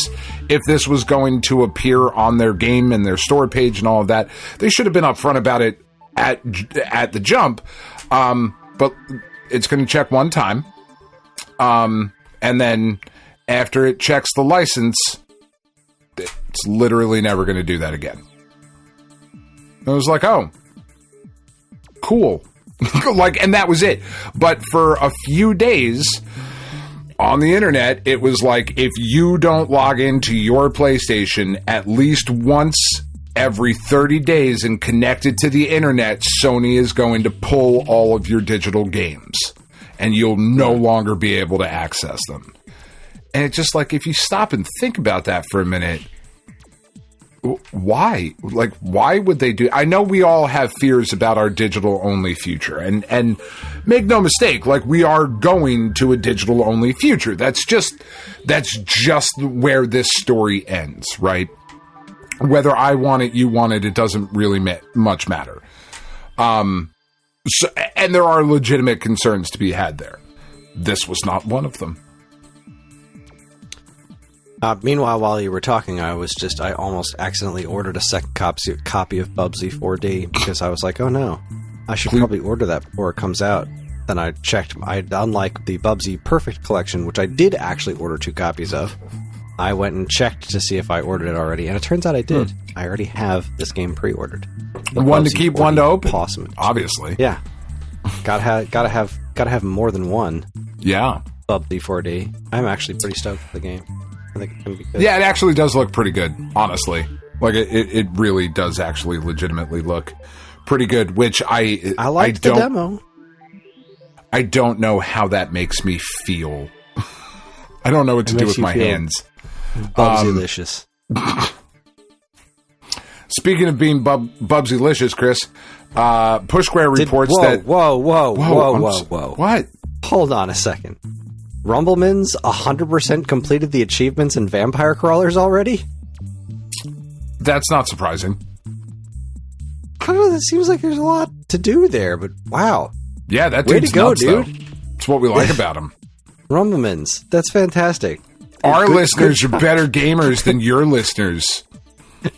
If this was going to appear on their game and their store page and all of that, they should have been upfront about it at the jump. But it's going to check one time, and then after it checks the license, it's just literally never going to do that again. And I was like, oh, cool. Like, and that was it. But for a few days on the internet, it was like, if you don't log into your PlayStation at least once every 30 days and connect it to the internet, Sony is going to pull all of your digital games and you'll no longer be able to access them. And it's just like, if you stop and think about that for a minute, why? Like, why would they do? I know we all have fears about our digital only future, and make no mistake, like, we are going to a digital only future. That's just where this story ends, right? Whether I want it, you want it, it doesn't really much matter. So, and there are legitimate concerns to be had there. This was not one of them. Meanwhile, while you were talking, I almost accidentally ordered a second copy of Bubsy 4D because I was like, oh no, I should probably order that before it comes out. Then I checked, unlike the Bubsy Perfect Collection, which I did actually order 2 copies of, I went and checked to see if I ordered it already, and it turns out I did. I already have this game pre-ordered. One to keep, one to open. Awesome. Obviously. Yeah. Gotta have more than one. Yeah. Bubsy 4D. I'm actually pretty stoked with the game. I think it's going to be good. Yeah, it actually does look pretty good, honestly. Like, it really does actually legitimately look pretty good, which I liked the demo. I don't know how that makes me feel. I don't know what to do with my hands. Bubsy-licious. Speaking of being Bubsy-licious, Chris, Push Square reports that... Whoa. What? Hold on a second. Rumblemans 100% completed the achievements in Vampire Crawlers already? That's not surprising. I don't know, it seems like there's a lot to do there, but wow. Yeah, that Way dude's to go, nuts, dude. though. That's what we like about him. Rumblemans, that's fantastic. Our listeners are better gamers than your listeners.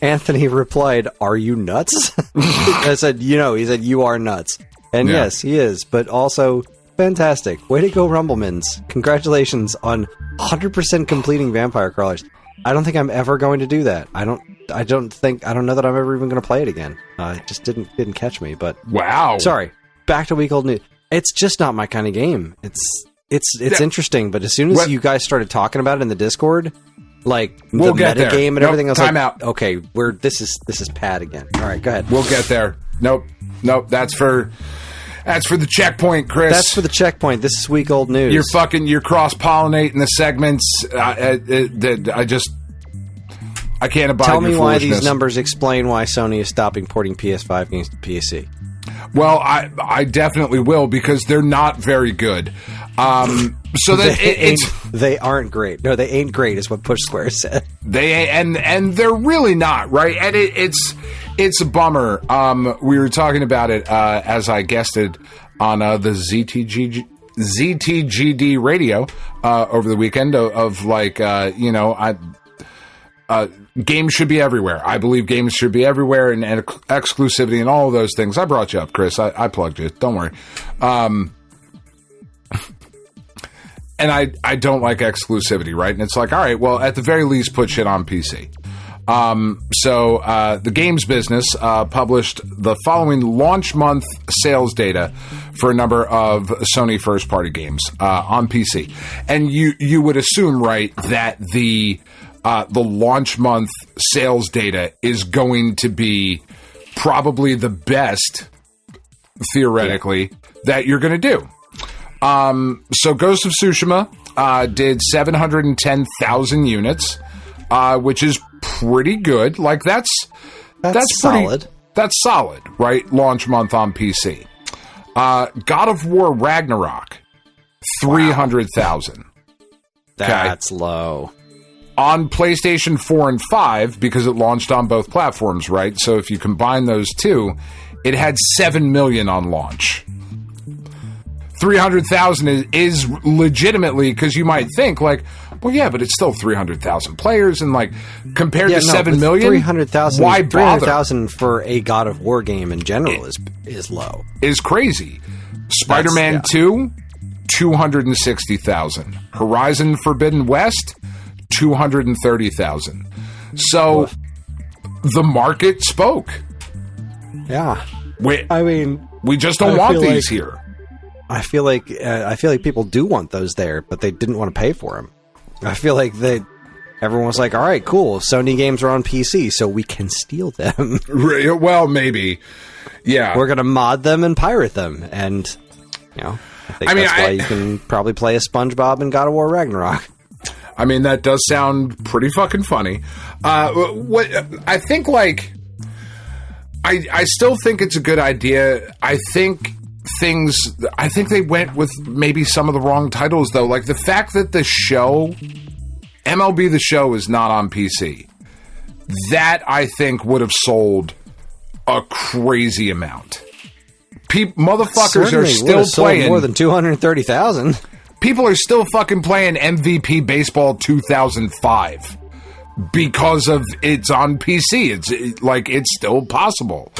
Anthony replied, "Are you nuts?" I said, he said, "You are nuts." And yes, he is, but also... fantastic. Way to go, Rumblemans. Congratulations on 100% completing Vampire Crawlers. I don't think I'm ever going to do that. I don't know that I'm ever even going to play it again. It just didn't catch me, but... Wow. Sorry. Back to week old news. It's just not my kind of game. It's interesting, but as soon as you guys started talking about it in the Discord, like we'll the get meta there. game and everything, I was time like, out. Okay, this is Pad again. All right, go ahead. We'll get there. Nope. That's for the checkpoint, Chris. That's for the checkpoint. This is week old news. You're cross-pollinating the segments. I can't abide Tell me your why foolishness. these numbers explain why Sony is stopping porting PS5 games to PC. Well, I definitely will, because they're not very good. So that they aren't great. No, they ain't great, is what Push Square said. And they're really not, right? And it's a bummer. We were talking about it as I guested on the ZTGD radio over the weekend of like games should be everywhere. I believe games should be everywhere, and exclusivity and all of those things. I brought you up, Chris. I plugged you. Don't worry. And I don't like exclusivity, right? And it's like, all right, well, at the very least, put shit on PC. So the games business published the following launch month sales data for a number of Sony first-party games on PC. And you would assume, right, that the launch month sales data is going to be probably the best, theoretically, that you're going to do. So Ghost of Tsushima did 710,000 units, which is pretty good. Like that's solid. That's solid, right? Launch month on PC. God of War Ragnarok, 300,000. That's low. On PlayStation 4 and 5, because it launched on both platforms, right? So if you combine those two, it had 7 million on launch. 300,000 is legitimately, because you might think, like, well, yeah, but it's still 300,000 players, and like compared to 7 million, 300,000. Why bother? 300,000 for a God of War game in general is low. Is crazy. Spider-Man 2, 260,000. Horizon Forbidden West, 230,000. So the market spoke. Yeah. We just don't want these here. I feel like people do want those there, but they didn't want to pay for them. I feel like everyone was like, all right, cool. Sony games are on PC, so we can steal them. Well, maybe. Yeah. We're going to mod them and pirate them. And, I think that's why you can probably play a SpongeBob in God of War Ragnarok. I mean, that does sound pretty fucking funny. What I think, I still think it's a good idea. I think they went with maybe some of the wrong titles, though. Like the fact that the show, MLB The Show, is not on PC. That, I think, would have sold a crazy amount. Motherfuckers are still playing more than 230,000. People are still fucking playing MVP Baseball 2005 because of it's on PC. It's still possible,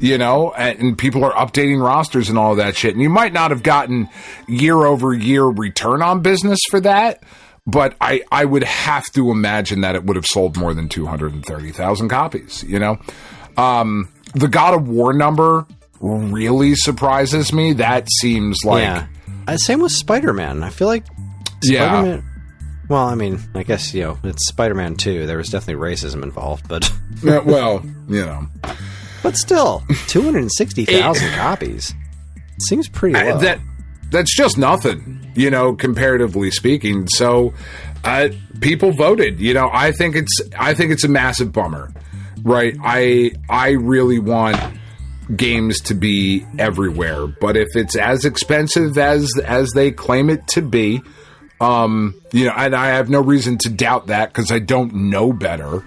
and people are updating rosters and all of that shit. And you might not have gotten year-over-year return on business for that, but I would have to imagine that it would have sold more than 230,000 copies, The God of War number really surprises me. That seems like... Yeah. Same with Spider-Man. I feel like Spider-Man... Yeah. Well, I mean, I guess, it's Spider-Man 2. There was definitely racism involved, but... Well, But still, 260,000 copies. Seems pretty low. That's just nothing, comparatively speaking. So, people voted. I think it's a massive bummer, right? I really want games to be everywhere, but if it's as expensive as they claim it to be, and I have no reason to doubt that because I don't know better.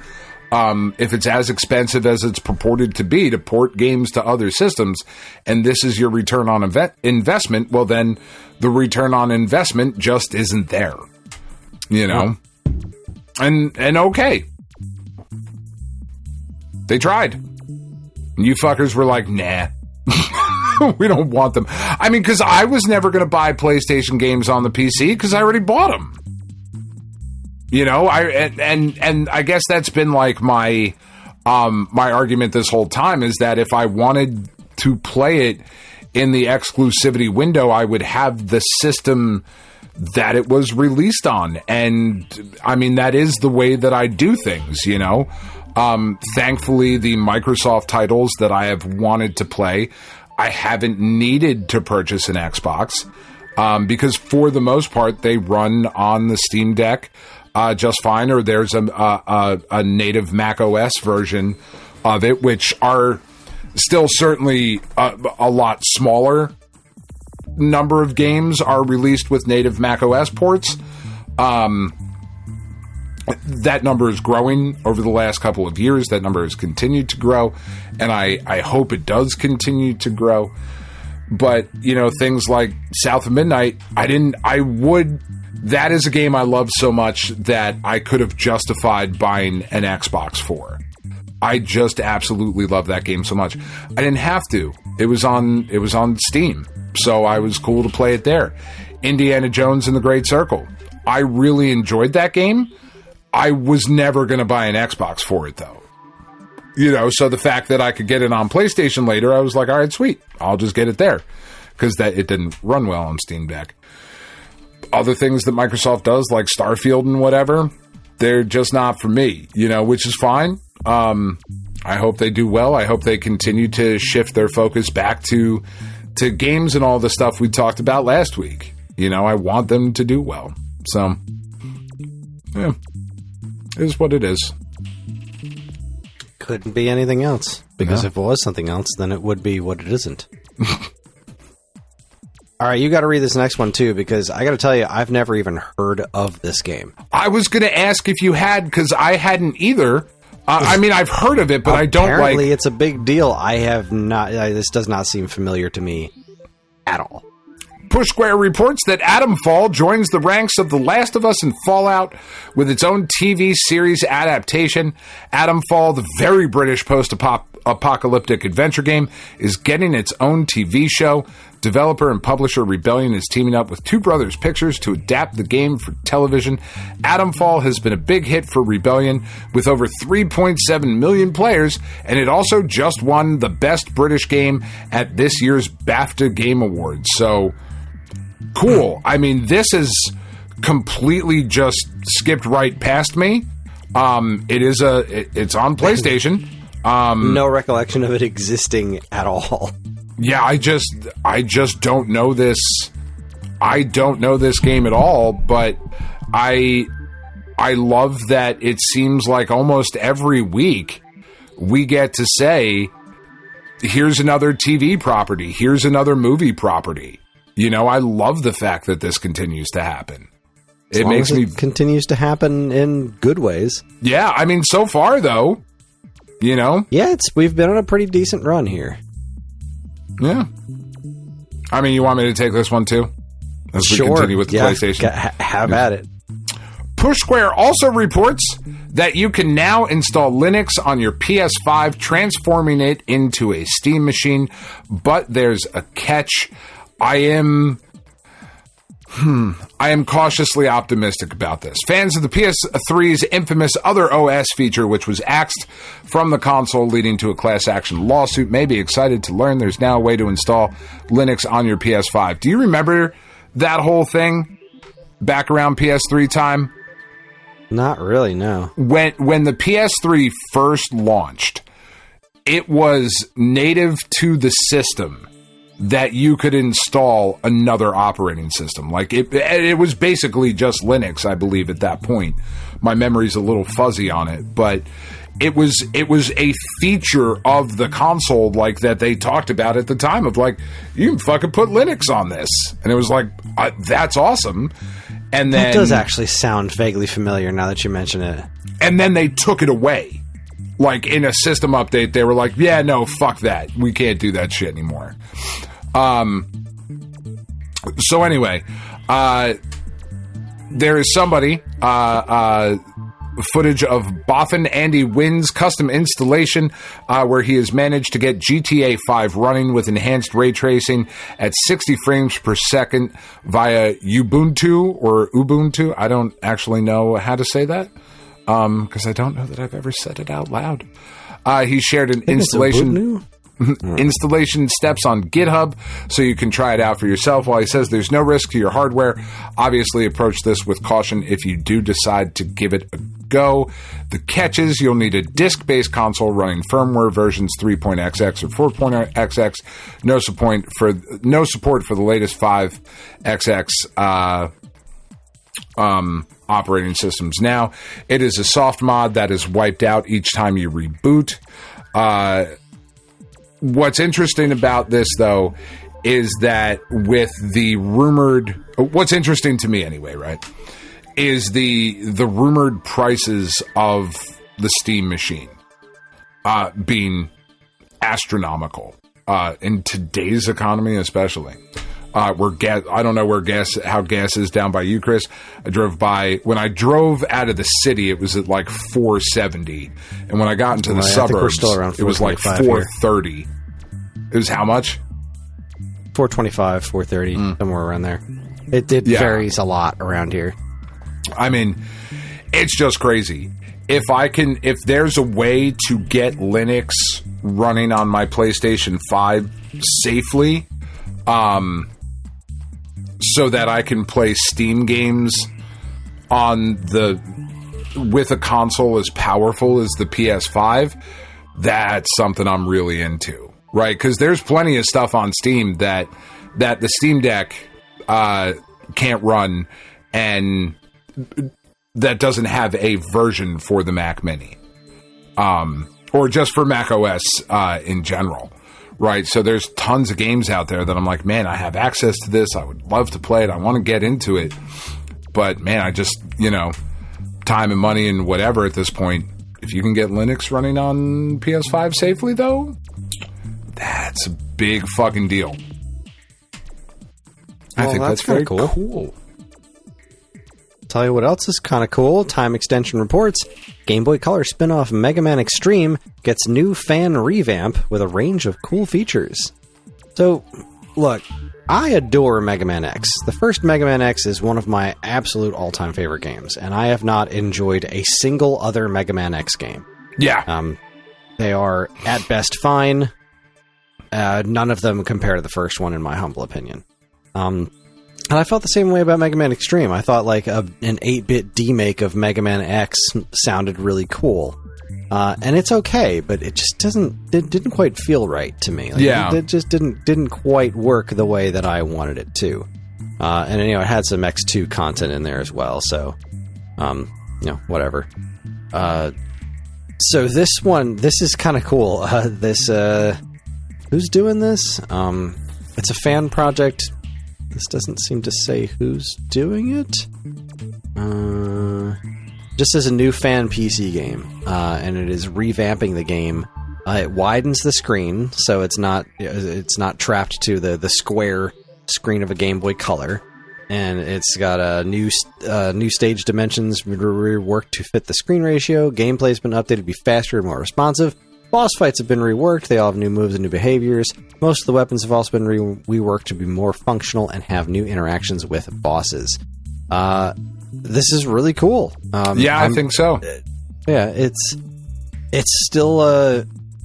If it's as expensive as it's purported to be to port games to other systems, and this is your return on investment, well, then the return on investment just isn't there, And okay, they tried. You fuckers were like, nah, we don't want them. I mean, because I was never going to buy PlayStation games on the PC because I already bought them. And I guess that's been like my argument this whole time is that if I wanted to play it in the exclusivity window, I would have the system that it was released on. And I mean, that is the way that I do things, Thankfully, the Microsoft titles that I have wanted to play, I haven't needed to purchase an Xbox because for the most part, they run on the Steam Deck just fine, or there's a native Mac OS version of it, which are still certainly a lot smaller number of games are released with native Mac OS ports. That number is growing over the last couple of years. That number has continued to grow, and I hope it does continue to grow. But, things like South of Midnight, that is a game I love so much that I could have justified buying an Xbox for. I just absolutely love that game so much. I didn't have to. It was on Steam, so I was cool to play it there. Indiana Jones and the Great Circle. I really enjoyed that game. I was never going to buy an Xbox for it, though. So the fact that I could get it on PlayStation later, I was like, all right, sweet. I'll just get it there. Because it didn't run well on Steam Deck. Other things that Microsoft does, like Starfield and whatever, they're just not for me, which is fine. I hope they do well. I hope they continue to shift their focus back to games and all the stuff we talked about last week. I want them to do well. So, yeah. It is what it is. Couldn't be anything else. Because if it was something else, then it would be what it isn't. All right, you got to read this next one, too, because I got to tell you, I've never even heard of this game. I was going to ask if you had, because I hadn't either. I've heard of it, but I don't like... Apparently, it's a big deal. I have not... this does not seem familiar to me at all. Push Square reports that Atomfall joins the ranks of The Last of Us and Fallout with its own TV series adaptation. Atomfall, the very British post-apocalyptic adventure game, is getting its own TV show. Developer and publisher Rebellion is teaming up with Two Brothers Pictures to adapt the game for television. Atomfall has been a big hit for Rebellion with over 3.7 million players, and it also just won the Best British Game at this year's BAFTA Game Awards. So, cool. I mean, this is completely just skipped right past me. It's on PlayStation. No recollection of it existing at all. Yeah, I just don't know this. I don't know this game at all, but I love that it seems like almost every week we get to say, here's another TV property, here's another movie property. You know, I love the fact that this continues to happen. It makes me continues to happen in good ways. Yeah, I mean, so far though, you know. Yeah, we've been on a pretty decent run here. Yeah. I mean, you want me to take this one too? As we continue with the PlayStation. Have at it. Push Square also reports that you can now install Linux on your PS5, transforming it into a Steam machine. But there's a catch. I am cautiously optimistic about this. Fans of the PS3's infamous Other OS feature, which was axed from the console, leading to a class action lawsuit, may be excited to learn there's now a way to install Linux on your PS5. Do you remember that whole thing back around PS3 time? Not really, no. When the PS3 first launched, it was native to the system that you could install another operating system. Like, it was basically just Linux, I believe, at that point. My memory's a little fuzzy on it, but it was a feature of the console, like, that they talked about at the time of, like, you can fucking put Linux on this. And it was like, that's awesome. And then... That does actually sound vaguely familiar now that you mention it. And then they took it away. Like, in a system update, they were like, yeah, no, fuck that. We can't do that shit anymore. So anyway, there is somebody, footage of Boffin Andy Wynn's custom installation, where he has managed to get GTA 5 running with enhanced ray tracing at 60 frames per second via Ubuntu. I don't actually know how to say that, because I don't know that I've ever said it out loud. He shared an installation steps on GitHub, so you can try it out for yourself. While he says there's no risk to your hardware, obviously approach this with caution if you do decide to give it a go. The catches: you'll need a disk-based console running firmware versions 3.xx or 4.xx. No support for the latest 5xx operating systems. Now, it is a soft mod that is wiped out each time you reboot. What's interesting about this, though, is that with the rumored... What's interesting to me, anyway, right, is the rumored prices of the Steam machine being astronomical in today's economy, especially. I don't know how gas is down by you, Kris. When I drove out of the city, it was at like $4.70, and when I got into the suburbs, it was like $4.30. Here. It was how much? $4.25, $4.30, somewhere around there. It varies a lot around here. I mean, it's just crazy. If there's a way to get Linux running on my PlayStation 5 safely, so that I can play Steam games with a console as powerful as the PS5, that's something I'm really into, right? Because there's plenty of stuff on Steam that the Steam Deck can't run, and that doesn't have a version for the Mac Mini, or just for Mac OS in general. Right, so there's tons of games out there that I'm like, man, I have access to this. I would love to play it. I want to get into it. But, man, I just, time and money and whatever at this point. If you can get Linux running on PS5 safely, though, that's a big fucking deal. I think that's very cool. Tell you what else is kind of cool. Time Extension reports Game Boy Color spin-off Mega Man Xtreme gets new fan revamp with a range of cool features. So, look, I adore Mega Man X. The first Mega Man X is one of my absolute all-time favorite games, and I have not enjoyed a single other Mega Man X game. Yeah. They are, at best, fine. None of them compare to the first one, in my humble opinion. And I felt the same way about Mega Man Xtreme. I thought like an 8-bit demake of Mega Man X sounded really cool. And it's okay, but it just didn't quite feel right to me. Like, it just didn't quite work the way that I wanted it to. And it had some X2 content in there as well, so whatever. So this is kind of cool. Who's doing this? It's a fan project. This doesn't seem to say who's doing it. Just as a new fan PC game, and it is revamping the game. It widens the screen, so it's not trapped to the square screen of a Game Boy Color, and it's got a new stage dimensions reworked to fit the screen ratio. Gameplay's been updated to be faster and more responsive. Boss fights have been reworked. They all have new moves and new behaviors. Most of the weapons have also been reworked to be more functional and have new interactions with bosses. This is really cool. I think so. Yeah, it's still.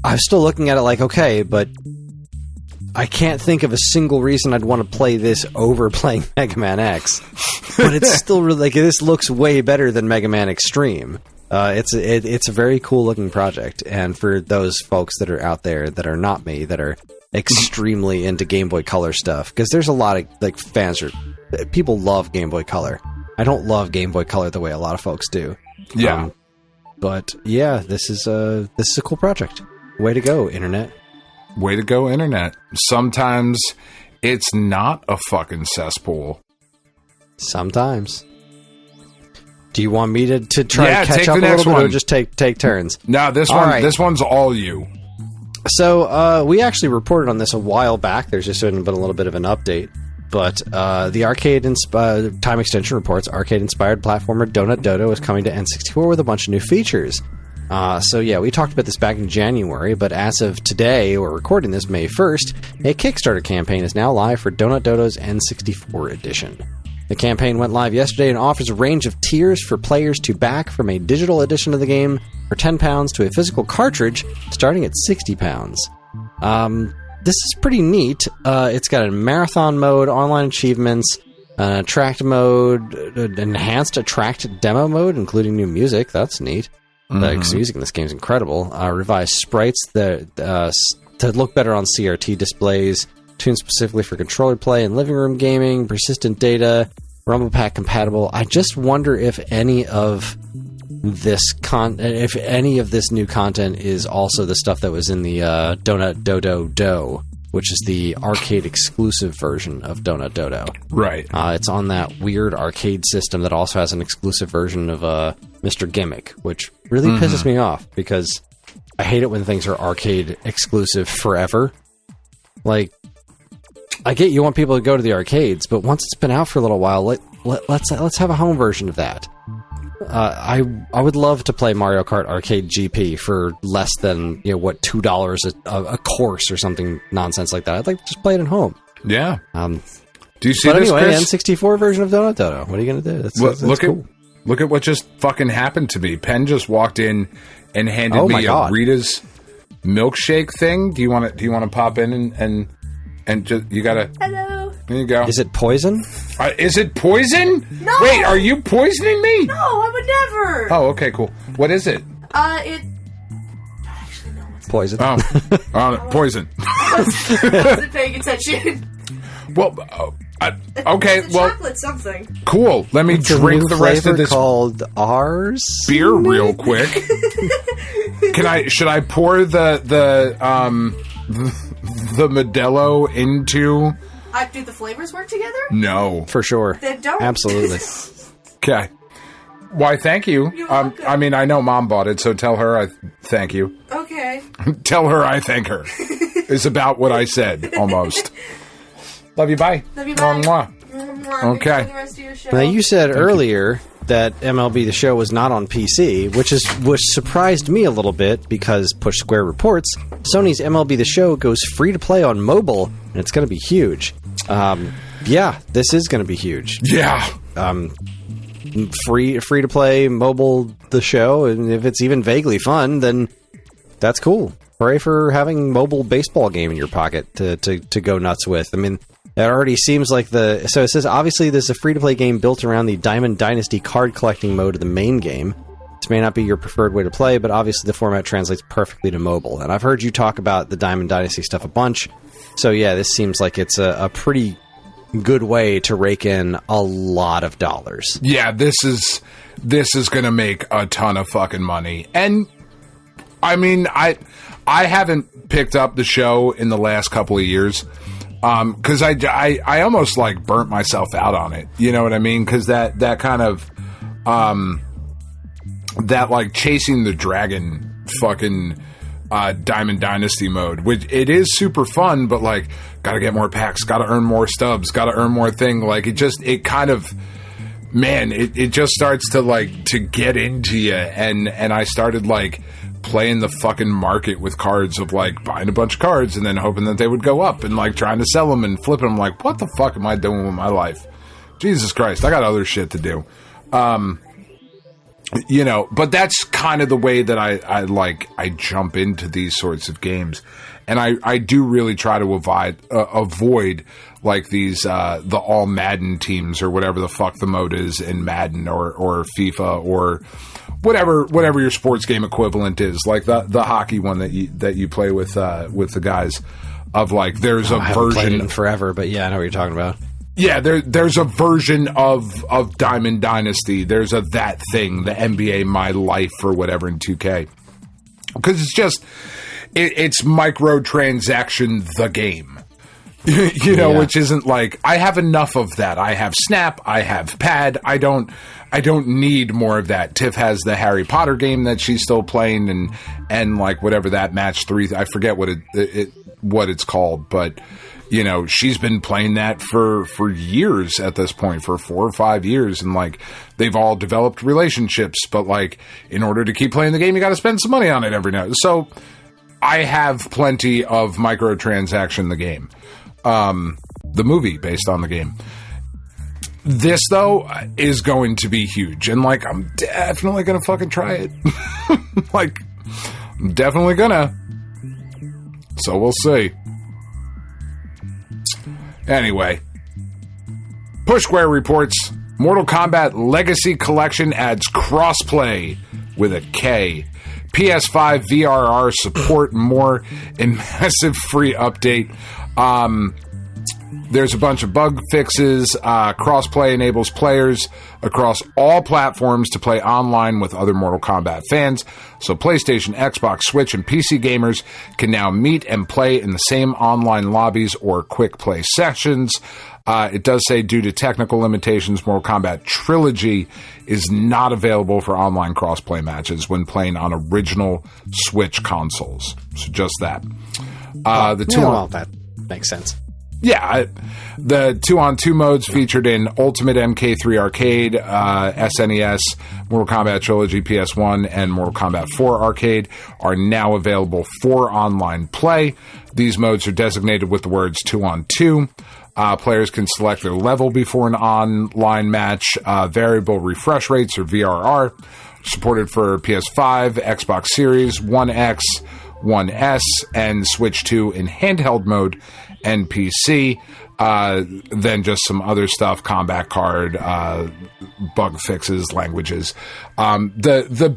I'm still looking at it like, okay, but I can't think of a single reason I'd want to play this over playing Mega Man X. But it's still really like this looks way better than Mega Man Xtreme. It's a very cool looking project, and for those folks that are out there that are not me, that are extremely into Game Boy Color stuff, because there's a lot of like fans or people love Game Boy Color. I don't love Game Boy Color the way a lot of folks do. Yeah. But yeah, this is a cool project. Way to go, Internet. Way to go, Internet. Sometimes it's not a fucking cesspool. Sometimes. Do you want me to try to catch up a little bit, or just take turns? No, this one's all you. So we actually reported on this a while back. There's just been a little bit of an update. But the Time Extension reports arcade-inspired platformer Donut Dodo is coming to N64 with a bunch of new features. So yeah, we talked about this back in January, but as of today, we're recording this May 1st, a Kickstarter campaign is now live for Donut Dodo's N64 edition. The campaign went live yesterday and offers a range of tiers for players to back, from a digital edition of the game for £10 to a physical cartridge starting at £60. This is pretty neat. It's got a marathon mode, online achievements, an attract mode, enhanced attract demo mode, including new music. That's neat. The music in this game is incredible. Revised sprites to look better on CRT displays, tuned specifically for controller play and living room gaming, persistent data, Rumble Pack compatible. I just wonder if any of this new content is also the stuff that was in the Donut Dodo Do, which is the arcade exclusive version of Donut Dodo. Right. It's on that weird arcade system that also has an exclusive version of Mr. Gimmick, which really pisses me off because I hate it when things are arcade exclusive forever. Like, I get you want people to go to the arcades, but once it's been out for a little while, let's have a home version of that. I would love to play Mario Kart Arcade GP for less than $2 a course or something nonsense like that. I'd like to just play it at home. Yeah. Do you see but this, anyway, Kris? N64 version of Donut Dodo. What are you going to do? That's cool. Look at what just fucking happened to me. Penn just walked in and handed me a Rita's milkshake thing. Do you want to pop in and just you gotta? Hello. There you go. Is it poison? Is it poison? No. Wait, are you poisoning me? No, I would never. Oh, okay, cool. What is it? Poison. Oh, poison. I wasn't paying attention. Well, okay. It's well, chocolate something. Cool. Let me drink the rest of this called ours beer real quick. Should I pour the Modelo into? Do the flavors work together? No, for sure. Then don't. Absolutely. Okay. Why? Thank you. You're welcome. I mean, I know Mom bought it, so tell her I thank you. Okay. Tell her I thank her. It's about what I said, almost. Love you. Bye. Love you. Bye. Mwah. Mwah. Okay. The rest of your show. Now, you said earlier that MLB The Show was not on PC, which surprised me a little bit because Push Square reports Sony's MLB The Show goes free to play on mobile, and it's going to be huge. Yeah, this is going to be huge. Yeah. Free to play mobile The Show, and if it's even vaguely fun, then that's cool. Hooray for having mobile baseball game in your pocket to go nuts with. I mean, that already seems like so it says, obviously, this is a free-to-play game built around the Diamond Dynasty card collecting mode of the main game. This may not be your preferred way to play, but obviously the format translates perfectly to mobile. And I've heard you talk about the Diamond Dynasty stuff a bunch. So yeah, this seems like it's a pretty good way to rake in a lot of dollars. Yeah, this is going to make a ton of fucking money. And I mean, I haven't picked up the show in the last couple of years. Because I almost like burnt myself out on it, you know what I mean? Because that kind of that like chasing the dragon fucking Diamond Dynasty mode, which it is super fun, but like gotta get more packs, gotta earn more stubs, gotta earn more thing. Like it just starts to like to get into you, and I started like playing the fucking market with cards of like buying a bunch of cards and then hoping that they would go up and like trying to sell them and flip them. Like, what the fuck am I doing with my life? Jesus Christ, I got other shit to do. You know, but that's kind of the way that I jump into these sorts of games. And I do really try to avoid like these, the all Madden teams or whatever the fuck the mode is in Madden or FIFA or whatever your sports game equivalent is, like the hockey one that you play with the guys. Of like, there's a version. I haven't played it in forever, but yeah, I know what you're talking about. Yeah, there's a version of Diamond Dynasty. There's that thing, the NBA My Life or whatever in 2K, because it's just it's microtransaction the game. You know, which isn't like, I have enough of that. I have Snap, I have Pad. I don't need more of that. Tiff has the Harry Potter game that she's still playing, and like whatever that match 3, I forget what it's called, but you know, she's been playing that for years at this point, for 4 or 5 years, and like they've all developed relationships, but like in order to keep playing the game, you got to spend some money on it every now. So I have plenty of microtransaction the game. The movie based on the game. This, though, is going to be huge. And, like, I'm definitely going to fucking try it. Like, I'm definitely gonna. So we'll see. Anyway. Push Square reports Mortal Kombat Legacy Collection adds crossplay with a K. PS5 VRR support more in massive free update. There's a bunch of bug fixes. Crossplay enables players across all platforms to play online with other Mortal Kombat fans. So PlayStation, Xbox, Switch, and PC gamers can now meet and play in the same online lobbies or quick play sessions. It does say, due to technical limitations, Mortal Kombat Trilogy is not available for online crossplay matches when playing on original Switch consoles. So just that. That makes sense. Yeah, the 2-on-2 modes featured in Ultimate MK3 Arcade, SNES, Mortal Kombat Trilogy PS1, and Mortal Kombat 4 Arcade are now available for online play. These modes are designated with the words 2-on-2. Players can select their level before an online match. Variable refresh rates, or VRR, supported for PS5, Xbox Series, One X, One S, and Switch 2 in handheld mode, and PC. Then just some other stuff, combat card, bug fixes, languages. The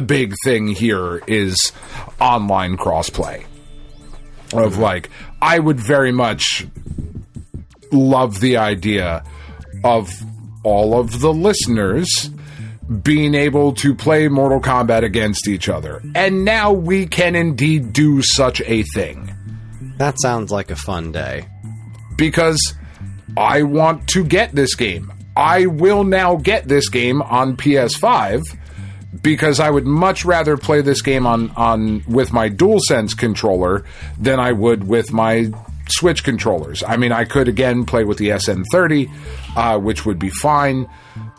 big thing here is online crossplay. Of like, I would very much love the idea of all of the listeners being able to play Mortal Kombat against each other. And now we can indeed do such a thing. That sounds like a fun day. Because I want to get this game. I will now get this game on PS5 because I would much rather play this game on with my DualSense controller than I would with my Switch controllers. I mean, I could again play with the SN30, which would be fine.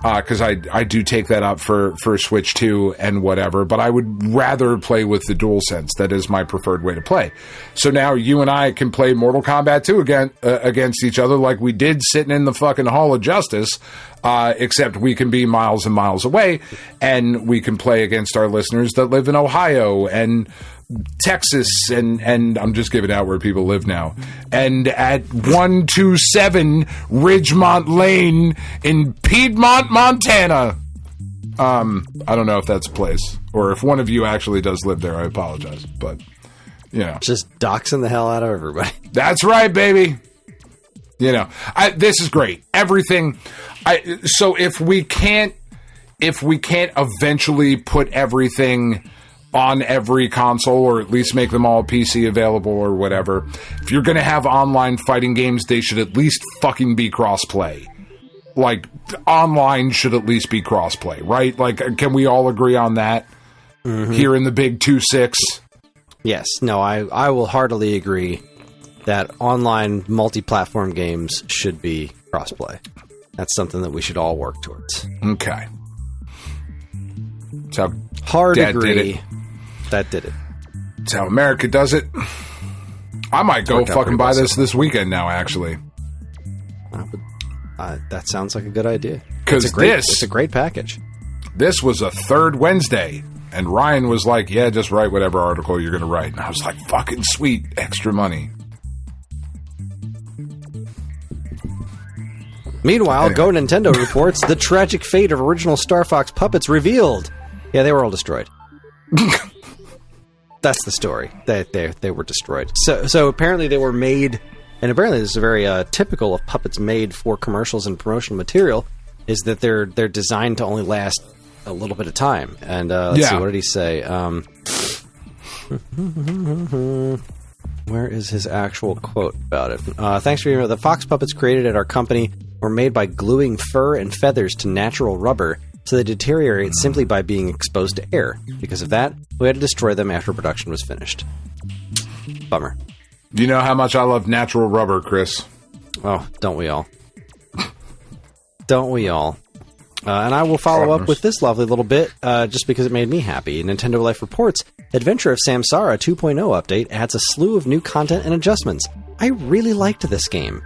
because I do take that up for Switch 2 and whatever, but I would rather play with the DualSense. That is my preferred way to play. So now you and I can play Mortal Kombat 2 against each other like we did sitting in the fucking Hall of Justice, except we can be miles and miles away, and we can play against our listeners that live in Ohio and Texas, and I'm just giving out where people live now, and at 127 Ridgemont Lane in Piedmont, Montana. I don't know if that's a place, or if one of you actually does live there. I apologize, but you know, just doxing the hell out of everybody. That's right, baby. You know, this is great. Everything. So if we can't eventually put everything on every console, or at least make them all PC available or whatever, if you're going to have online fighting games, they should at least fucking be crossplay. Like, online should at least be crossplay, right? Like, can we all agree on that? Mm-hmm. Here in the big 2-6? Yes. No, I will heartily agree that online multi-platform games should be crossplay. That's something that we should all work towards. Okay. So hard Dad agree. Did it. That did it. That's how America does it. I might go fucking buy this weekend now, actually. That sounds like a good idea. Because it's a great package. This was a third Wednesday, and Ryan was like, yeah, just write whatever article you're going to write. And I was like, fucking sweet, extra money. Meanwhile, Go Nintendo reports the tragic fate of original Star Fox puppets revealed. Yeah, they were all destroyed. That's the story. They were destroyed. So apparently they were made, and apparently this is very typical of puppets made for commercials and promotional material, is that they're designed to only last a little bit of time. And let's see, what did he say? Where is his actual quote about it? Thanks for the Fox puppets created at our company were made by gluing fur and feathers to natural rubber, so they deteriorate simply by being exposed to air. Because of that, we had to destroy them after production was finished. Bummer. You know how much I love natural rubber, Chris. Oh, don't we all? Don't we all? And I will follow up with this lovely little bit, just because it made me happy. Nintendo Life reports, Adventure of Samsara 2.0 update adds a slew of new content and adjustments. I really liked this game.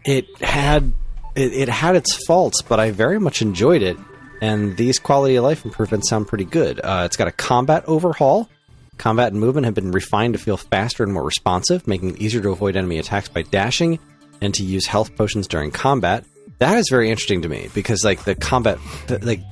It had its faults, but I very much enjoyed it, and these quality of life improvements sound pretty good. It's got a combat overhaul. Combat and movement have been refined to feel faster and more responsive, making it easier to avoid enemy attacks by dashing and to use health potions during combat. That is very interesting to me, because like the combat, like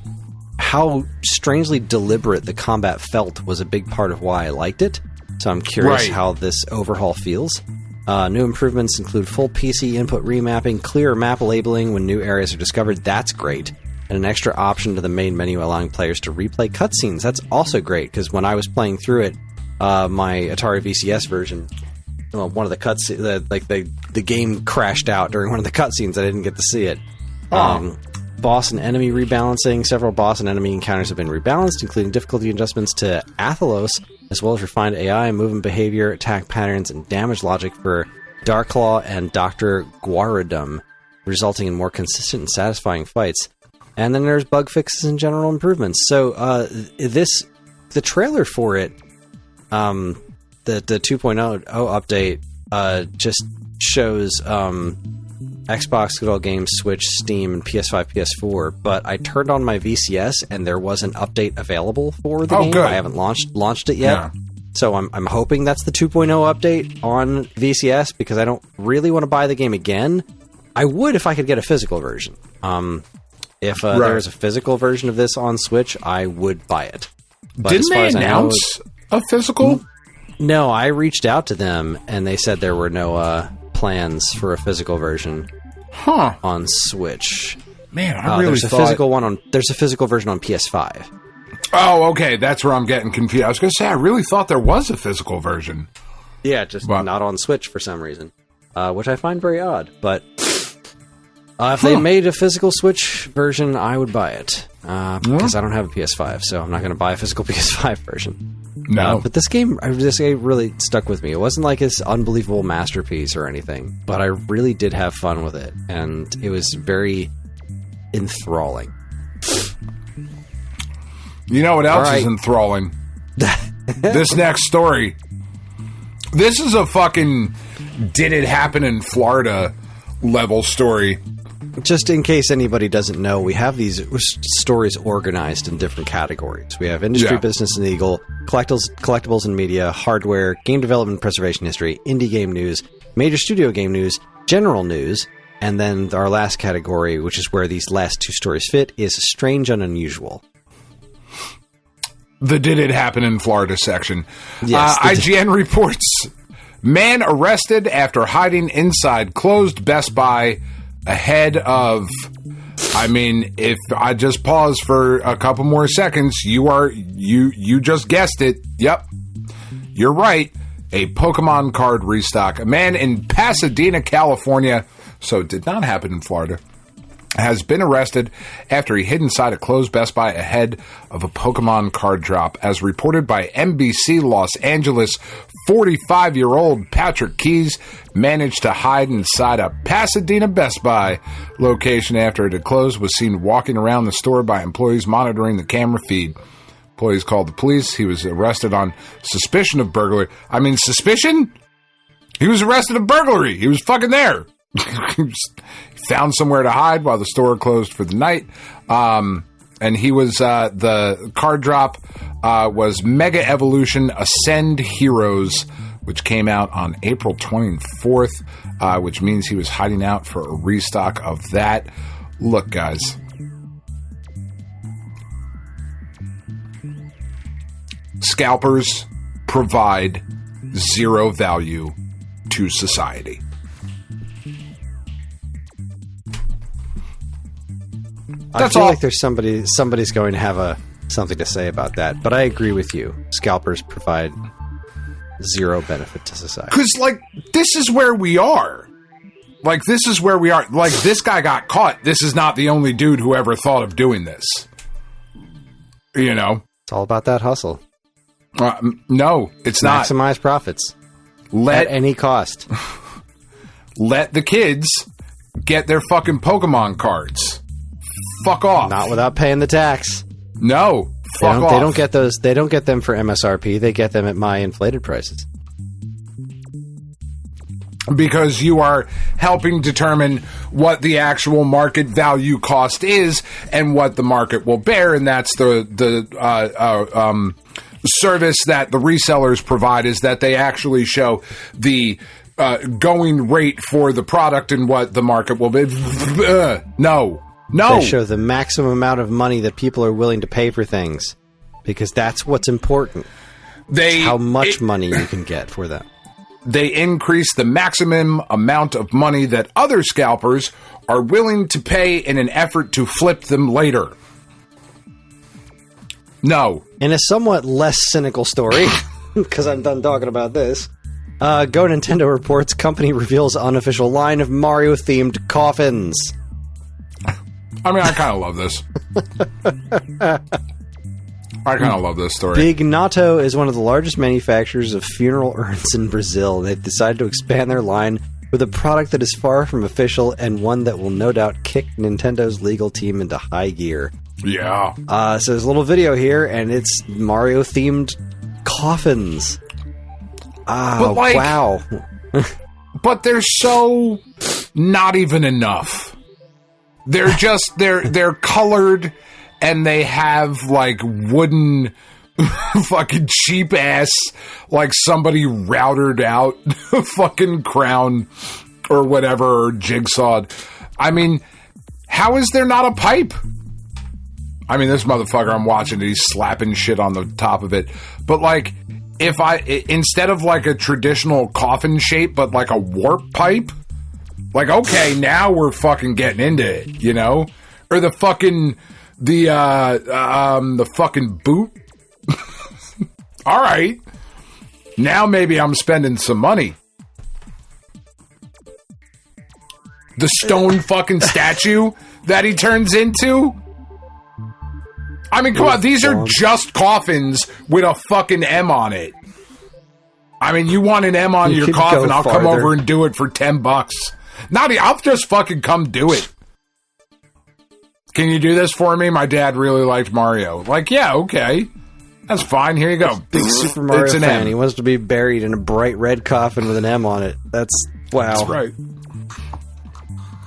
how strangely deliberate the combat felt was a big part of why I liked it. So I'm curious how this overhaul feels. New improvements include full PC input remapping, clearer map labeling when new areas are discovered. That's great. And an extra option to the main menu allowing players to replay cutscenes. That's also great, because when I was playing through it, my Atari VCS version, one of the cutscenes, the game crashed out during one of the cutscenes. I didn't get to see it. Boss and enemy rebalancing. Several boss and enemy encounters have been rebalanced, including difficulty adjustments to Athelos, as well as refined AI, movement behavior, attack patterns, and damage logic for Darklaw and Dr. Guaradum, resulting in more consistent and satisfying fights. And then there's bug fixes and general improvements. So the trailer for it, the 2.0 update, just shows Xbox, Good Old Games, Switch, Steam, and PS5, PS4. But I turned on my VCS, and there was an update available for the game. Good. I haven't launched it yet. Yeah. So I'm hoping that's the 2.0 update on VCS, because I don't really want to buy the game again. I would if I could get a physical version. If there is a physical version of this on Switch, I would buy it. But didn't they announce a physical? No, I reached out to them, and they said there were no plans for a physical version on Switch. Man, I really thought... There's a physical version on PS5. Oh, okay, that's where I'm getting confused. I was going to say, I really thought there was a physical version. Yeah, just not on Switch for some reason, which I find very odd. But if they made a physical Switch version, I would buy it, because I don't have a PS5, so I'm not going to buy a physical PS5 version. No. But this game really stuck with me. It wasn't like this unbelievable masterpiece or anything, but I really did have fun with it, and it was very enthralling. You know what else All right. is enthralling? This next story. This is a fucking did it happen in Florida level story. Just in case anybody doesn't know, we have these stories organized in different categories. We have industry, business, and legal, collectibles and media, hardware, game development, preservation history, indie game news, major studio game news, general news, and then our last category, which is where these last two stories fit, is strange and unusual. The did it happen in Florida section. Yes, IGN reports, man arrested after hiding inside closed Best Buy ahead of, I mean, if I just pause for a couple more seconds, you just guessed it. Yep. You're right. A Pokemon card restock. A man in Pasadena, California, so it did not happen in Florida, has been arrested after he hid inside a closed Best Buy ahead of a Pokemon card drop. As reported by NBC Los Angeles, 45-year-old Patrick Keys managed to hide inside a Pasadena Best Buy location after it had closed, was seen walking around the store by employees monitoring the camera feed. Employees called the police. He was arrested on suspicion of burglary. I mean, suspicion? He was arrested of burglary. He was fucking there. He found somewhere to hide while the store closed for the night. And he was, the card drop was Mega Evolution Ascend Heroes, which came out on April 24th, which means he was hiding out for a restock of that. Look, guys. Scalpers provide zero value to society. I feel like there's somebody's going to have something to say about that, but I agree with you. Scalpers provide zero benefit to society. Because, like, this is where we are. Like, this is where we are. Like, this guy got caught. This is not the only dude who ever thought of doing this. You know? It's all about that hustle. No, it's not. Maximize profits. At any cost. Let the kids get their fucking Pokemon cards. Fuck off. Not without paying the tax. No. Fuck off. They don't get those. They don't get them for MSRP. They get them at my inflated prices. Because you are helping determine what the actual market value cost is and what the market will bear, and that's the service that the resellers provide, is that they actually show the going rate for the product and what the market will be. No. They show the maximum amount of money that people are willing to pay for things, because that's what's important. How much money you can get for them. They increase the maximum amount of money that other scalpers are willing to pay in an effort to flip them later. No. In a somewhat less cynical story, because I'm done talking about this, Go Nintendo reports company reveals unofficial line of Mario-themed coffins. I mean, I kind of love this. I kind of love this story. Big Nato is one of the largest manufacturers of funeral urns in Brazil. They've decided to expand their line with a product that is far from official and one that will no doubt kick Nintendo's legal team into high gear. Yeah. So there's a little video here, and it's Mario-themed coffins. Oh, wow. But they're so not even enough. They're just, they're colored, and they have, like, wooden fucking cheap ass, like somebody routered out fucking crown or whatever, or jigsawed. I mean, how is there not a pipe? I mean, this motherfucker, I'm watching it, he's slapping shit on the top of it. But, like, if instead of, like, a traditional coffin shape, but, like, a warp pipe, like, okay, now we're fucking getting into it, you know? Or the fucking, the fucking boot. All right. Now maybe I'm spending some money. The stone fucking statue that he turns into. I mean, come on, these are just coffins with a fucking M on it. I mean, you want an M on your coffin, I'll come over and do it for $10. I'll just fucking come do it. can you do this for me? My dad really liked Mario. Like, yeah, okay. That's fine. Here you go. Big Super Mario it's an fan. M. He wants to be buried in a bright red coffin with an M on it. That's wow. That's right.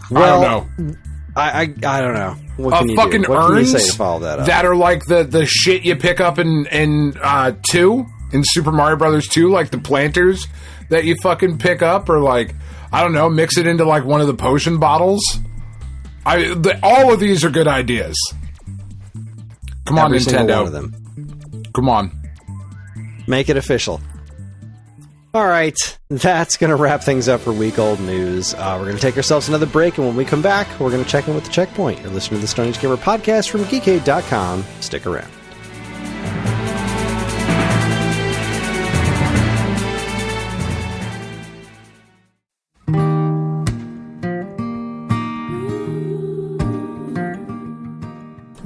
Well, I don't know. I don't know. What can you fucking do? What can you urns say to follow that up? that are like the shit you pick up in 2 in Super Mario Brothers 2, like the planters that you fucking pick up, or like, I don't know, mix it into like one of the potion bottles. All of these are good ideas. Come on, Every single Nintendo. one of them. Come on. Make it official. All right, that's going to wrap things up for Week Old News. We're going to take ourselves another break, and when we come back, we're going to check in with the Checkpoint. You're listening to the Stone Age Gamer podcast from Geekade.com. Stick around.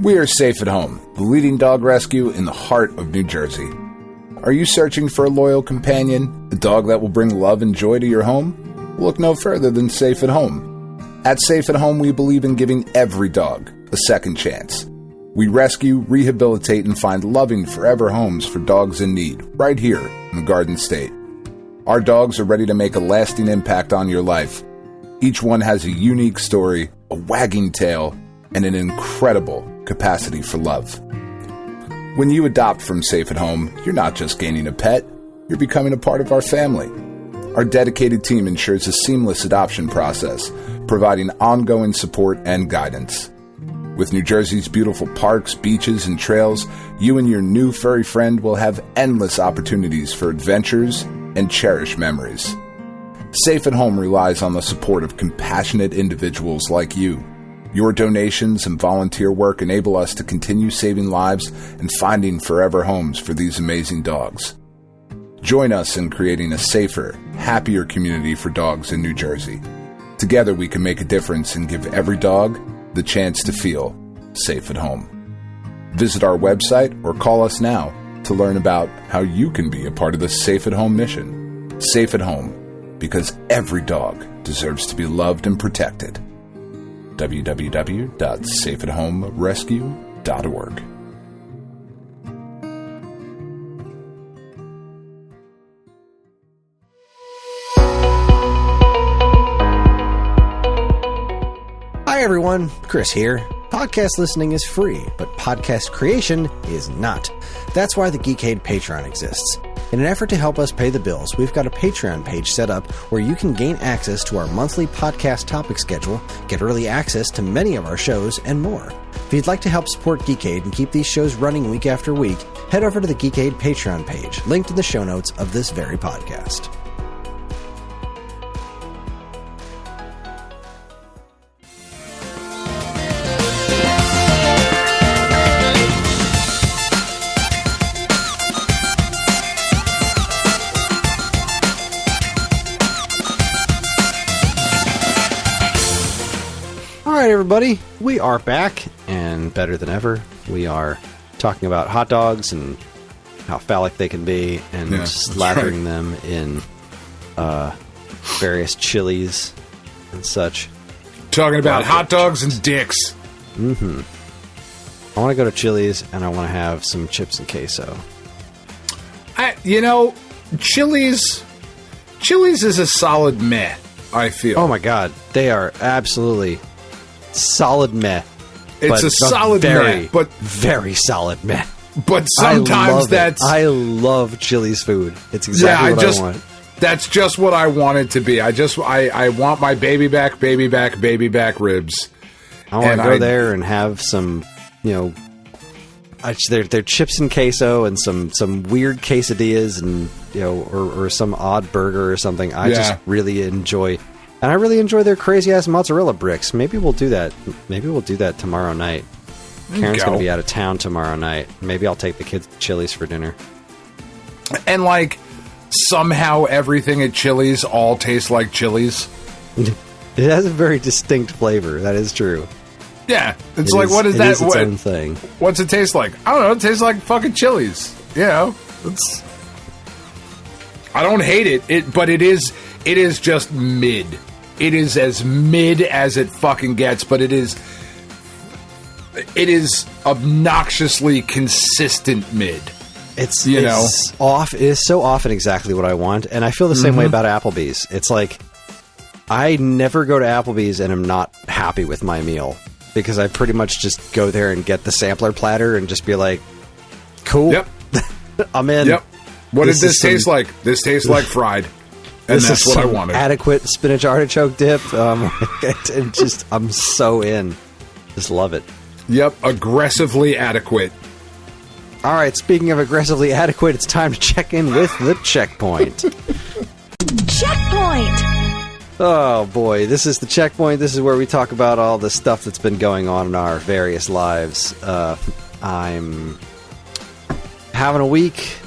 We are Safe at Home, the leading dog rescue in the heart of New Jersey. Are you searching for a loyal companion, a dog that will bring love and joy to your home? Look no further than Safe at Home. At Safe at Home, we believe in giving every dog a second chance. We rescue, rehabilitate, and find loving forever homes for dogs in need, right here in the Garden State. Our dogs are ready to make a lasting impact on your life. Each one has a unique story, a wagging tail, and an incredible capacity for love. When you adopt from Safe at Home, you're not just gaining a pet, you're becoming a part of our family. Our dedicated team ensures a seamless adoption process, providing ongoing support and guidance. With New Jersey's beautiful parks, beaches, and trails, you and your new furry friend will have endless opportunities for adventures and cherished memories. Safe at Home relies on the support of compassionate individuals like you. Your donations and volunteer work enable us to continue saving lives and finding forever homes for these amazing dogs. Join us in creating a safer, happier community for dogs in New Jersey. Together we can make a difference and give every dog the chance to feel safe at home. Visit our website or call us now to learn about how you can be a part of the Safe at Home mission. Safe at Home, because every dog deserves to be loved and protected. www.safeathomerescue.org. Hi everyone, Kris here. Podcast listening is free, but podcast creation is not. That's why the Geekade Patreon exists. In an effort to help us pay the bills, we've got a Patreon page set up where you can gain access to our monthly podcast topic schedule, get early access to many of our shows, and more. If you'd like to help support Geekade and keep these shows running week after week, head over to the Geekade Patreon page, linked in the show notes of this very podcast. Alright everybody, we are back, and better than ever, we are talking about hot dogs and how phallic they can be, and slathering them in various chilies and such. Talking about hot dogs and dicks. Mm-hmm. I want to go to Chili's, and I want to have some chips and queso. Chili's is a solid meh, I feel. Oh my god, they are absolutely solid meh. It's a solid meh, but very solid meh. But sometimes I love Chili's food. It's exactly what I want. That's just what I want it to be. I want my baby back ribs. I want to go there and have some, their chips and queso and some weird quesadillas and or some odd burger or something. I just really enjoy. And I really enjoy their crazy-ass mozzarella bricks. Maybe we'll do that. Maybe we'll do that tomorrow night. Karen's going to be out of town tomorrow night. Maybe I'll take the kids to Chili's for dinner. And, somehow everything at Chili's all tastes like Chili's. It has a very distinct flavor. That is true. Yeah. What is that? It's its own thing. What's it taste like? I don't know. It tastes like fucking Chili's. I don't hate it, but it is just mid. It is as mid as it fucking gets, but it is it is obnoxiously consistent mid. It's off. It is so often exactly what I want, and I feel the same way about Applebee's. It's like I never go to Applebee's and am not happy with my meal because I pretty much just go there and get the sampler platter and just be like, "Cool, yep, I'm in." Yep. What did this taste like? This tastes like fried, and that's what I wanted. Adequate spinach artichoke dip. And just I'm so in. Just love it. Yep, aggressively adequate. All right, speaking of aggressively adequate, it's time to check in with the checkpoint. Checkpoint! Oh boy, this is the checkpoint. This is where we talk about all the stuff that's been going on in our various lives. I'm having a week,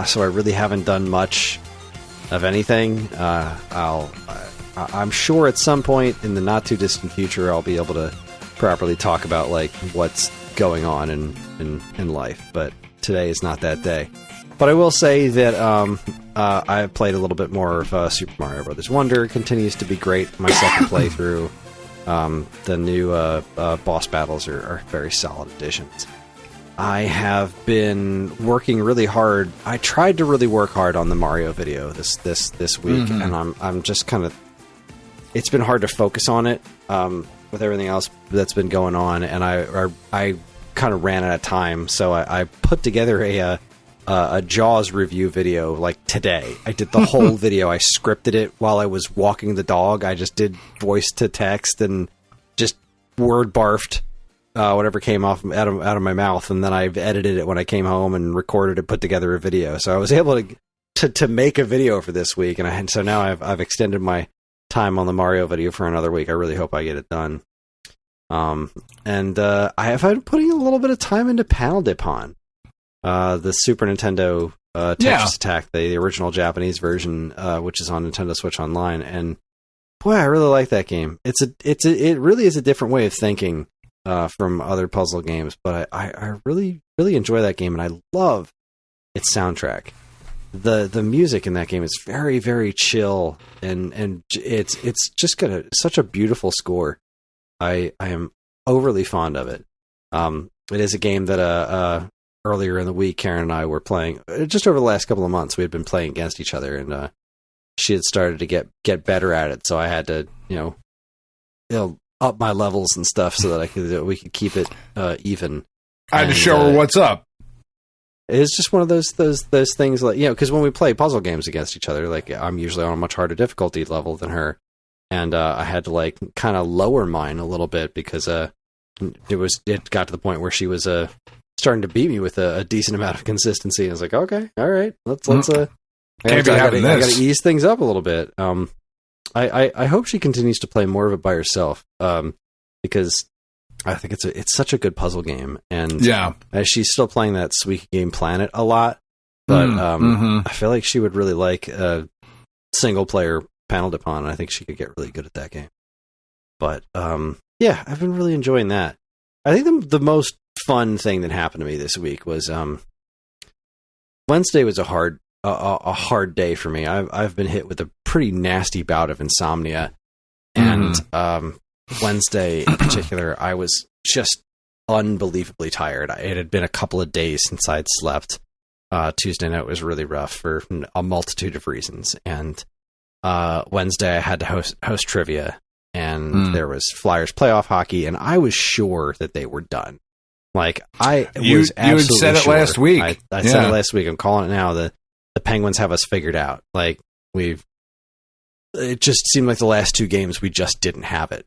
so I really haven't done much of anything. I'm sure at some point in the not too distant future I'll be able to properly talk about like what's going on in life, but today is not that day. But I will say that I played a little bit more of Super Mario Brothers Wonder. Continues to be great. My second playthrough. The new boss battles are very solid additions. I have been working really hard. I tried to really work hard on the Mario video this week, and I'm just kind of. It's been hard to focus on it with everything else that's been going on, and I kind of ran out of time, so I put together a Jaws review video like today. I did the whole video. I scripted it while I was walking the dog. I just did voice to text and just word barfed whatever came out of my mouth, and then I've edited it when I came home and recorded it, put together a video. So I was able to make a video for this week, and so now I've extended my time on the Mario video for another week. I really hope I get it done. And I have been putting a little bit of time into Panel de Pon, the Super Nintendo Tetris Attack, the original Japanese version, which is on Nintendo Switch Online. And boy, I really like that game. It really is a different way of thinking from other puzzle games, but I really enjoy that game, and I love its soundtrack. The music in that game is very, very chill, and it's just got such a beautiful score. I am overly fond of it. It is a game that earlier in the week, Karen and I were playing. Just over the last couple of months, we had been playing against each other, and she had started to get better at it. So I had to, up my levels and stuff so that we could keep it even. I had to show her what's up. It's just one of those things, like, because when we play puzzle games against each other, like, I'm usually on a much harder difficulty level than her. And I had to like kind of lower mine a little bit because it got to the point where she was starting to beat me with a decent amount of consistency. And I was like, okay, all right, let's I gotta ease things up a little bit. I hope she continues to play more of it by herself, because I think it's such a good puzzle game. And she's still playing that Suika Game Planet a lot, but I feel like she would really like a single player Panel de Pon, and I think she could get really good at that game. But I've been really enjoying that. I think the most fun thing that happened to me this week was Wednesday was a hard day for me. I've been hit with a pretty nasty bout of insomnia, and Wednesday in particular, I was just unbelievably tired. It had been a couple of days since I'd slept. Tuesday night was really rough for a multitude of reasons, and Wednesday I had to host trivia, and there was Flyers playoff hockey, and I was sure that they were done. Like, you had said it last week. I said it last week. I'm calling it now. The Penguins have us figured out. Like, it just seemed like the last two games we just didn't have it.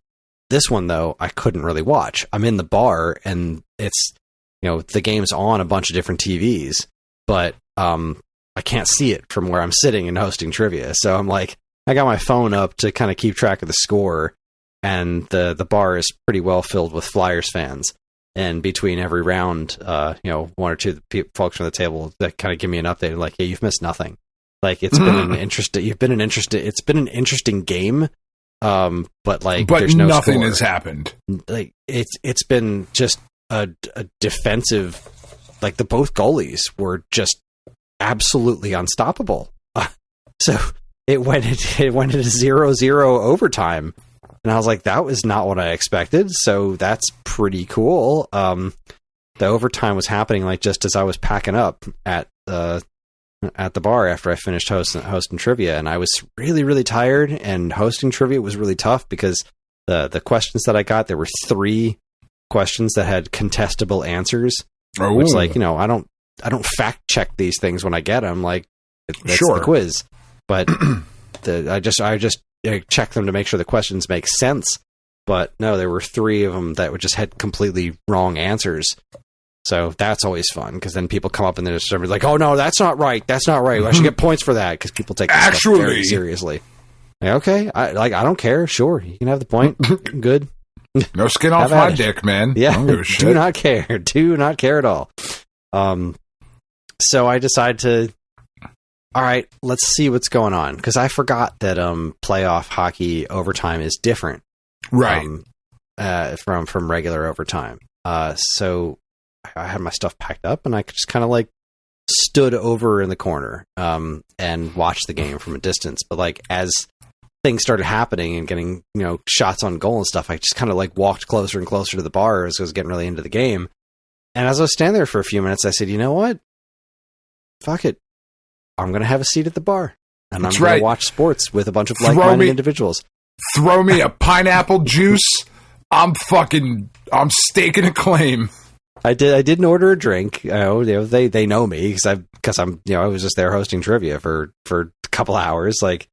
This one, though, I couldn't really watch. I'm in the bar, and it's, the game's on a bunch of different TVs, but I can't see it from where I'm sitting and hosting trivia. So I'm like, I got my phone up to kind of keep track of the score, and the bar is pretty well filled with Flyers fans. And between every round, one or two folks from the table that kind of give me an update, like, "Hey, you've missed nothing. Like, it's been it's been an interesting game, but there's no nothing score. Has happened. Like, it's been just a defensive. Like, the both goalies were just absolutely unstoppable. So it went into 0-0 overtime, And I was like, that was not what I expected. So that's pretty cool. The overtime was happening like just as I was packing up at the bar after I finished hosting trivia, and I was really, really tired. And hosting trivia was really tough because the questions that I got, there were 3 questions that had contestable answers. Oh. Which, like, you know, I don't fact check these things when I get them. Like, that's the quiz. But I just check them to make sure the questions make sense. But no, there were 3 of them that just had completely wrong answers. So that's always fun, because then people come up and they're just like, "Oh no, that's not right. That's not right. I should get points for that," because people take this stuff very seriously. Like, okay, I don't care. Sure, you can have the point. Good. No skin off my dick, man. Yeah, I don't give a shit. Do not care. Do not care at all. So I decide to, all right, let's see what's going on, because I forgot that playoff hockey overtime is different, right? From regular overtime. So I had my stuff packed up, and I just kind of like stood over in the corner and watched the game from a distance. But like as things started happening and getting, you know, shots on goal and stuff, I just kind of like walked closer and closer to the bar as I was getting really into the game. And as I was standing there for a few minutes, I said, you know what? Fuck it. I'm going to have a seat at the bar. And I'm going to watch sports with a bunch of like-minded individuals. Throw me a pineapple juice. I'm staking a claim. I didn't order a drink. You know, they know me because I'm, you know, I was just there hosting trivia for a couple hours. Like,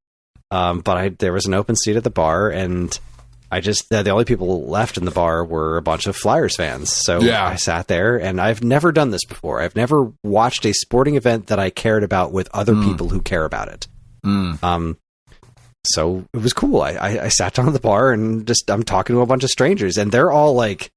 but there was an open seat at the bar, and the only people left in the bar were a bunch of Flyers fans. So I sat there, and I've never done this before. I've never watched a sporting event that I cared about with other people who care about it. So it was cool. I sat down at the bar and I'm talking to a bunch of strangers, and they're all like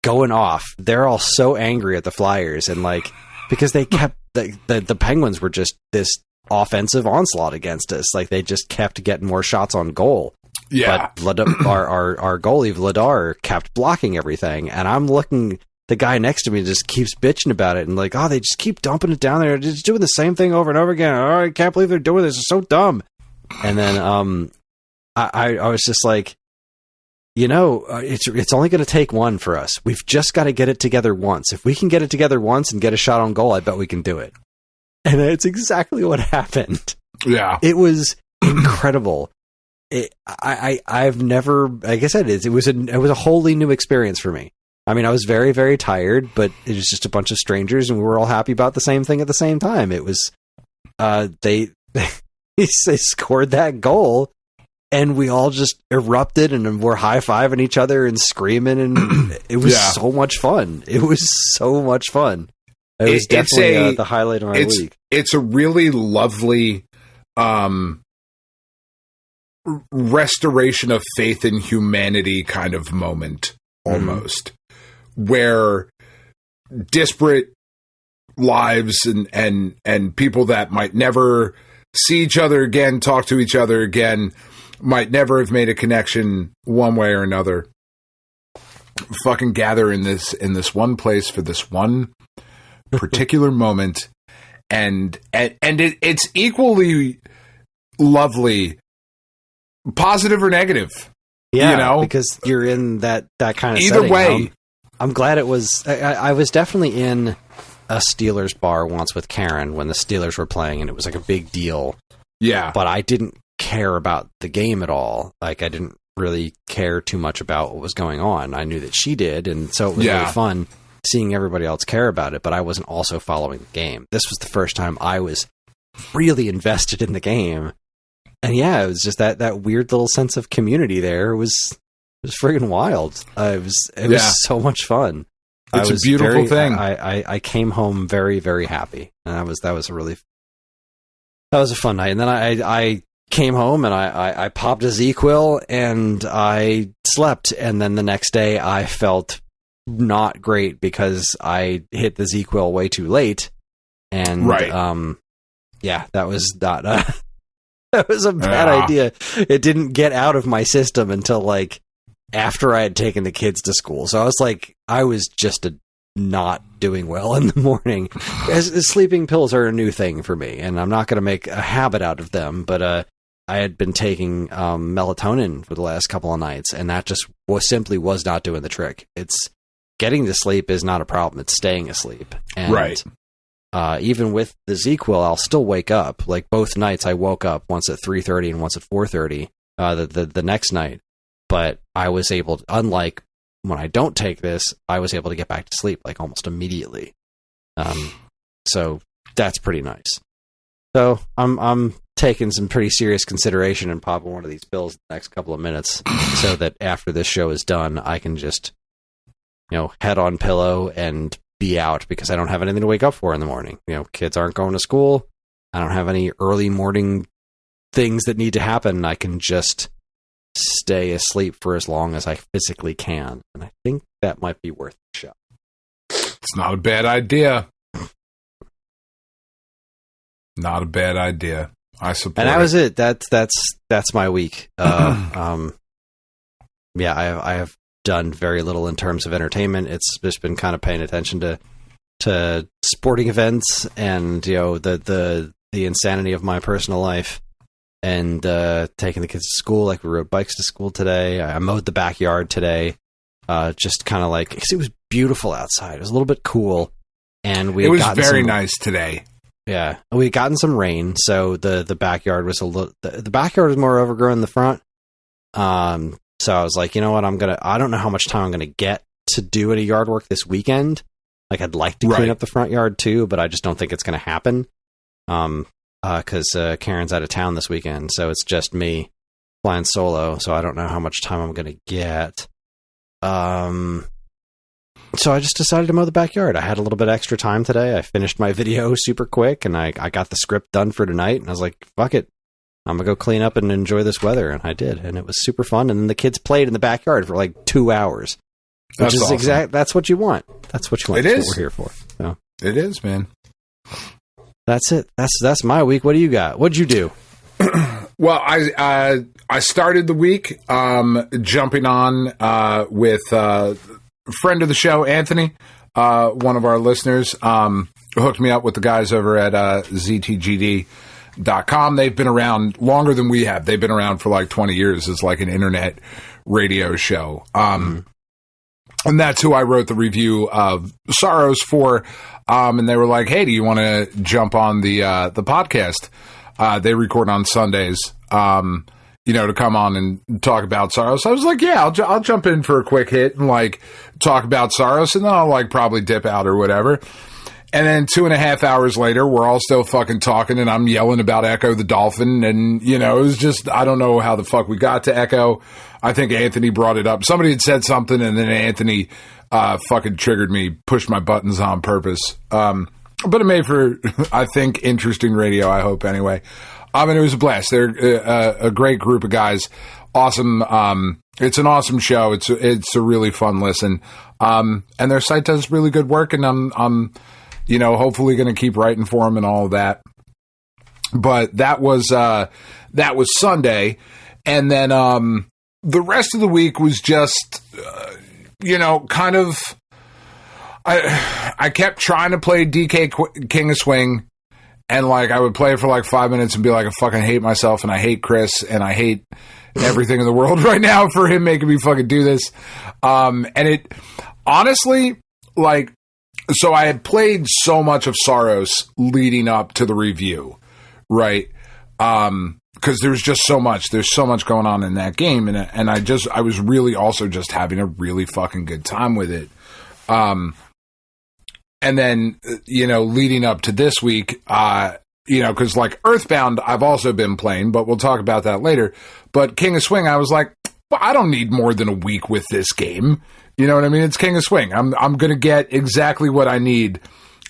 going off. They're all so angry at the Flyers, and like, because they kept the Penguins were just this offensive onslaught against us. Like, they just kept getting more shots on goal. Yeah. But our goalie Vladar kept blocking everything, and I'm looking. The guy next to me just keeps bitching about it, and like, oh, they just keep dumping it down there, just doing the same thing over and over again. Oh, I can't believe they're doing this. It's so dumb. And then I was just like, you know, it's only going to take one for us. We've just got to get it together once. If we can get it together once and get a shot on goal, I bet we can do it. And it's exactly what happened. Yeah, it was incredible. I've never, like I said, it was a wholly new experience for me. I mean, I was very, very tired, but it was just a bunch of strangers, and we were all happy about the same thing at the same time. It was, they scored that goal, and we all just erupted, and we're high-fiving each other and screaming, and it was so much fun. It was so much fun. It was definitely the highlight of my week. It's a really lovely restoration of faith in humanity kind of moment, almost, where disparate lives and people that might never see each other again, talk to each other again, might never have made a connection one way or another, fucking gather in this one place for this one particular moment, and it's equally lovely, positive or negative. Yeah, you know, because you're in that kind of either setting. way. I'm glad it was. I was definitely in a Steelers bar once with Karen when the Steelers were playing, and it was like a big deal. Yeah, but I didn't care about the game at all. Like, I didn't really care too much about what was going on. I knew that she did, and so it was really fun seeing everybody else care about it, but I wasn't also following the game. This was the first time I was really invested in the game. And yeah, it was just that weird little sense of community there. It was friggin' wild. It was so much fun. It's a beautiful thing. I came home very, very happy. And that was a fun night. And then I came home and I popped a Z-Quil and I slept. And then the next day I felt not great because I hit the Z-Quil way too late. And that was not that was a bad idea. It didn't get out of my system until like after I had taken the kids to school. So I was just not doing well in the morning. As sleeping pills are a new thing for me, and I'm not going to make a habit out of them. But had been taking melatonin for the last couple of nights, and that just was not doing the trick. It's getting to sleep is not a problem. It's staying asleep. And, right. Even with the ZQuil, I'll still wake up. Like both nights, I woke up once at 3:30 and once at 4:30 the next night. But I was able to, unlike when I don't take this, I was able to get back to sleep like almost immediately. So that's pretty nice. So I'm taking some pretty serious consideration and popping one of these pills in the next couple of minutes so that after this show is done, I can just, head on pillow and be out because I don't have anything to wake up for in the morning. Kids aren't going to school. I don't have any early morning things that need to happen. I can just stay asleep for as long as I physically can. And I think that might be worth a shot. It's not a bad idea. Not a bad idea. I support. And that was it. That's my week. I have done very little in terms of entertainment. It's just been kind of paying attention to sporting events and the insanity of my personal life, and taking the kids to school. Like we rode bikes to school today. I mowed the backyard today. Just kind of like, 'cause it was beautiful outside. It was a little bit cool, and it was very nice today. Yeah, we had gotten some rain, so the backyard was the backyard was more overgrown in the front. So I was like, you know what, I don't know how much time I'm gonna get to do any yard work this weekend. Like I'd like to clean up the front yard too, but I just don't think it's gonna happen. Because Karen's out of town this weekend, so it's just me flying solo. So I don't know how much time I'm gonna get. So I just decided to mow the backyard. I had a little bit extra time today. I finished my video super quick, and I got the script done for tonight. And I was like, fuck it. I'm going to go clean up and enjoy this weather. And I did. And it was super fun. And then the kids played in the backyard for like 2 hours. Which is awesome. That's what you want. That's what you want. That's what we're here for. So. It is, man. That's it. That's my week. What do you got? What'd you do? Well, I started the week jumping on with friend of the show, Anthony, one of our listeners, hooked me up with the guys over at ZTGD.com. They've been around longer than we have. They've been around for like 20 years as like an internet radio show. And that's who I wrote the review of Sorrows for. And they were like, hey, do you want to jump on the podcast? They record on Sundays. To come on and talk about Sorrows. So I was like, yeah, I'll jump in for a quick hit and like talk about Sorrows, and then I'll like probably dip out or whatever. And then 2.5 hours later, we're all still fucking talking, and I'm yelling about Echo the Dolphin, and it was just, I don't know how the fuck we got to Echo. I think Anthony brought it up. Somebody had said something, and then Anthony fucking triggered me, pushed my buttons on purpose. But it made for, I think, interesting radio, I hope anyway. I mean, it was a blast. They're a great group of guys. Awesome. It's an awesome show. It's a really fun listen. And their site does really good work, and I'm hopefully going to keep writing for them and all of that. But that was Sunday. And then, the rest of the week was just, kind of, I kept trying to play DK King of Swing. And, like, I would play it for, like, 5 minutes and be like, I fucking hate myself, and I hate Kris, and I hate everything in the world right now for him making me fucking do this. And it, honestly, like, so I had played so much of Sorrows leading up to the review, right? Because there's just so much. There's so much going on in that game, and I was really also just having a really fucking good time with it. And then, leading up to this week, because like Earthbound, I've also been playing, but we'll talk about that later. But King of Swing, I was like, well, I don't need more than a week with this game. You know what I mean? It's King of Swing. I'm going to get exactly what I need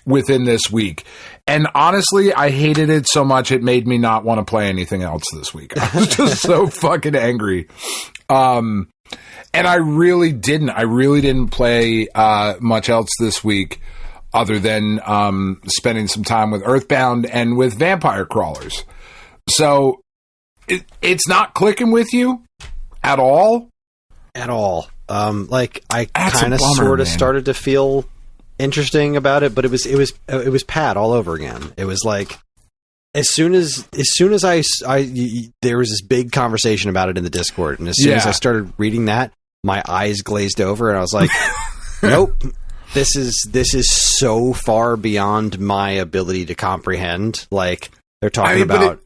within this week. And honestly, I hated it so much it made me not want to play anything else this week. I was just so fucking angry. And I really didn't play much else this week other than spending some time with Earthbound and with Vampire Crawlers. So it's not clicking with you at all? At all. I kind of sort of started to feel interesting about it, but it was Pat all over again. It was like as soon as there was this big conversation about it in the Discord, and as soon as I started reading that, my eyes glazed over, and I was like, nope. This is so far beyond my ability to comprehend. Like, they're talking about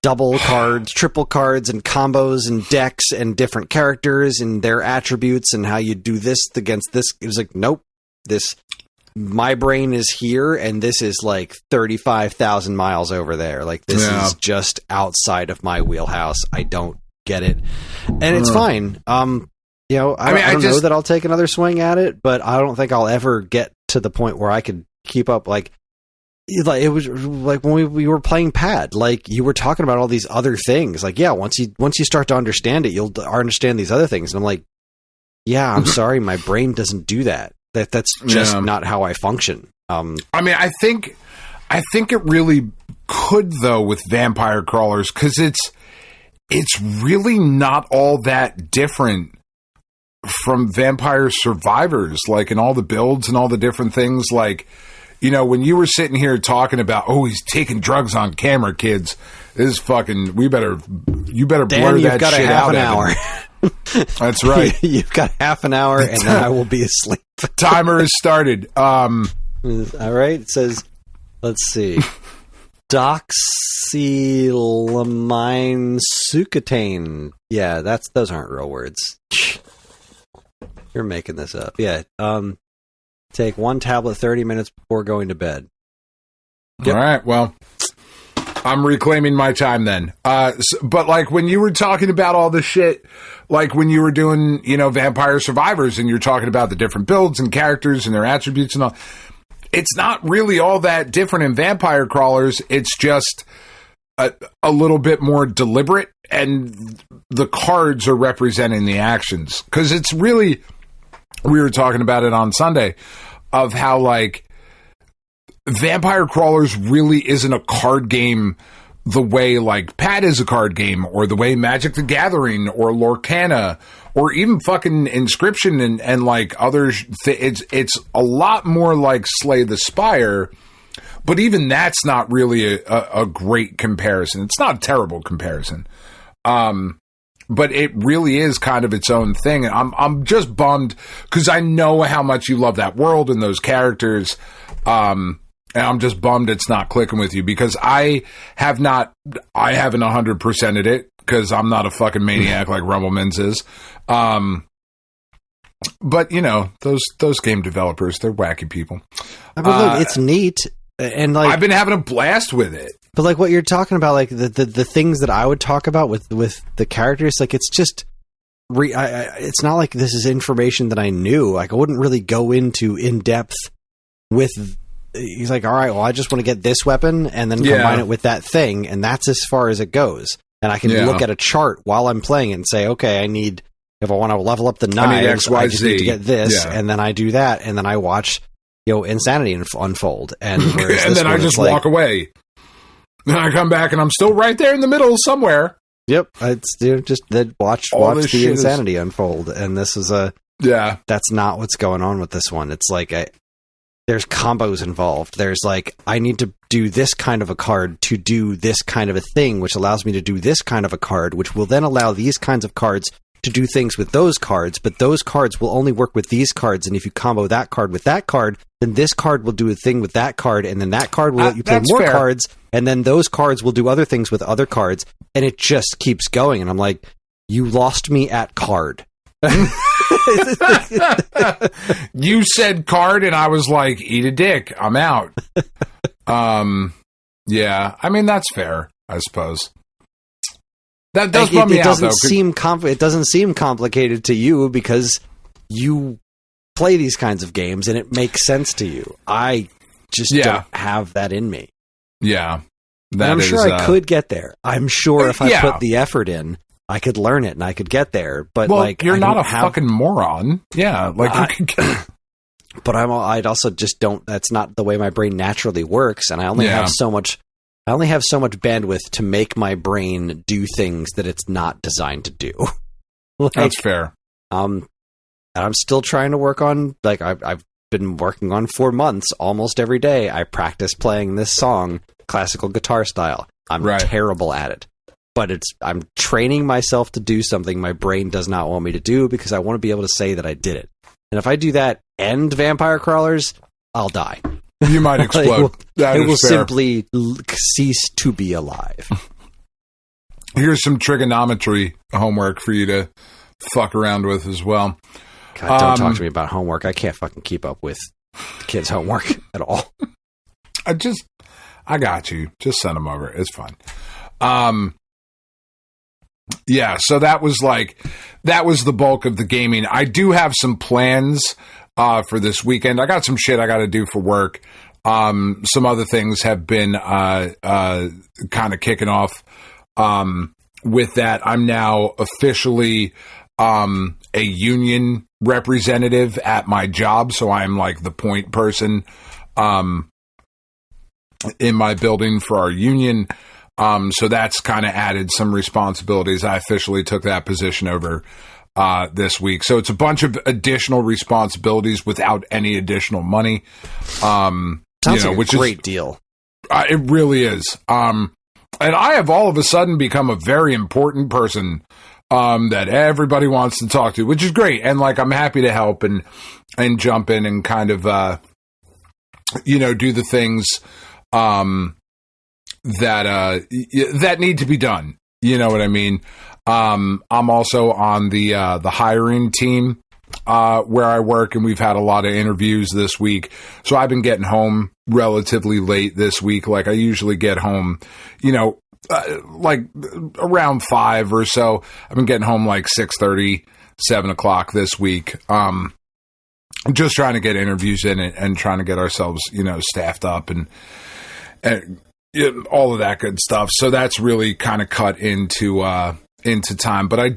double cards, triple cards, and combos, and decks, and different characters, and their attributes, and how you do this against this. It was like, nope. My brain is here, and this is like 35,000 miles over there. Like, this is just outside of my wheelhouse. I don't get it. And it's fine. You know, I don't know that I'll take another swing at it, but I don't think I'll ever get to the point where I could keep up. Like it was like when we were playing Pad, like you were talking about all these other things. Like, yeah, once you start to understand it, you'll understand these other things. And I'm like, yeah, I'm sorry, my brain doesn't do that. That's just not how I function. I mean, I think it really could, though, with Vampire Crawlers, because it's really not all that different from Vampire Survivors, like in all the builds and all the different things. Like, you know, when you were sitting here talking about, oh, he's taking drugs on camera, kids, this is fucking, you better Dan, blur that got shit out. An hour. That's right. You've got half an hour, and then I will be asleep. Timer has started. All right. It says, let's see. Doxylamine succotaine. Yeah, those aren't real words. You're making this up. Yeah. Take one tablet 30 minutes before going to bed. Yep. All right. Well, I'm reclaiming my time then. But like when you were talking about all this shit, like when you were doing, you know, Vampire Survivors, and you're talking about the different builds and characters and their attributes and all, it's not really all that different in Vampire Crawlers. It's just a little bit more deliberate, and the cards are representing the actions. Because it's really, we were talking about it on Sunday, of how like Vampire Crawlers really isn't a card game the way like Pad is a card game, or the way Magic the Gathering or Lorcana or even fucking Inscription and like others. It's a lot more like Slay the Spire, but even that's not really a great comparison. It's not a terrible comparison. But it really is kind of its own thing. And I'm just bummed because I know how much you love that world and those characters. And I'm just bummed it's not clicking with you, because I haven't 100%ed it, because I'm not a fucking maniac like Rumblemans is. But you know, those game developers, they're wacky people. I mean, look, it's neat. And like, I've been having a blast with it. But like what you're talking about, like the things that I would talk about with the characters, like it's just, it's not like this is information that I knew. Like I wouldn't really go into in depth with. He's like, all right, well, I just want to get this weapon and then combine it with that thing, and that's as far as it goes. And I can look at a chart while I'm playing it and say, okay, if I want to level up the knives, I just need to get this, and then I do that, and then I watch, you know, Insanity unfold, and and then I just walk away. Then I come back and I'm still right there in the middle somewhere. Yep, it's just watch the Insanity unfold, and this is that's not what's going on with this one. It's like there's combos involved. There's like, I need to do this kind of a card to do this kind of a thing, which allows me to do this kind of a card, which will then allow these kinds of cards to do things with those cards, but those cards will only work with these cards, and if you combo that card with that card, then this card will do a thing with that card, and then that card will let you play more cards, and then those cards will do other things with other cards, and it just keeps going. And I'm like, you lost me at card. You said card, and I was like, eat a dick, I'm out. Yeah, I mean, that's fair, I suppose. That does bum me out, though. It doesn't seem complicated to you because you play these kinds of games and it makes sense to you. I just don't have that in me. Yeah. I'm sure I could get there. I'm sure if I put the effort in, I could learn it and I could get there. But like, you're not a fucking moron. Yeah, like you could get. But I'd also just don't. That's not the way my brain naturally works, and I only have so much. I only have so much bandwidth to make my brain do things that it's not designed to do. Like, that's fair. And I'm still trying to work on. Like I've been working on for months, almost every day. I practice playing this song, classical guitar style. I'm Right. terrible at it. But I'm training myself to do something my brain does not want me to do because I want to be able to say that I did it. And if I do that and vampire crawlers, I'll die. You might explode. It will simply cease to be alive. Here's some trigonometry homework for you to fuck around with as well. God, don't talk to me about homework. I can't fucking keep up with the kids' homework at all. I got you. Just send them over. It's fine. Yeah, so that was the bulk of the gaming. I do have some plans for this weekend. I got some shit I got to do for work. Some other things have been kind of kicking off. With that, I'm now officially a union representative at my job, so I'm like the point person in my building for our union. So that's kind of added some responsibilities. I officially took that position over this week. So it's a bunch of additional responsibilities without any additional money. Sounds like a great deal. It really is. And I have all of a sudden become a very important person that everybody wants to talk to, which is great. And like, I'm happy to help and jump in and kind of, do the things that need to be done. You know what I mean? I'm also on the hiring team where I work, and we've had a lot of interviews this week. So I've been getting home relatively late this week. Like I usually get home, like around 5 or so. I've been getting home like 6:30, 7 o'clock this week. Just trying to get interviews in and trying to get ourselves, staffed up and all of that good stuff. So that's really kind of cut into time. But I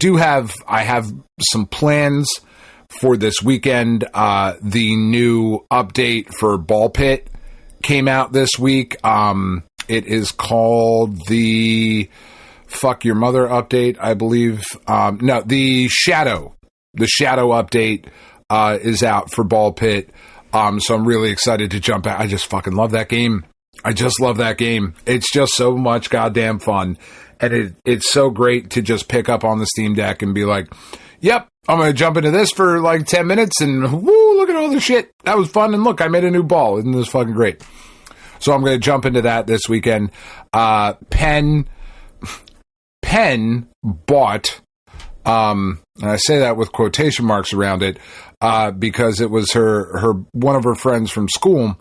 have some plans for this weekend. The new update for Ball Pit came out this week. It is called the Fuck Your Mother update, I believe. No, the Shadow update is out for Ball Pit. So I'm really excited to jump out. I just fucking love that game. I just love that game. It's just so much goddamn fun. And it's so great to just pick up on the Steam Deck and be like, yep, I'm going to jump into this for like 10 minutes and woo, look at all the shit. That was fun. And look, I made a new ball. Isn't this fucking great? So I'm going to jump into that this weekend. Penn bought, and I say that with quotation marks around it, because it was her one of her friends from school.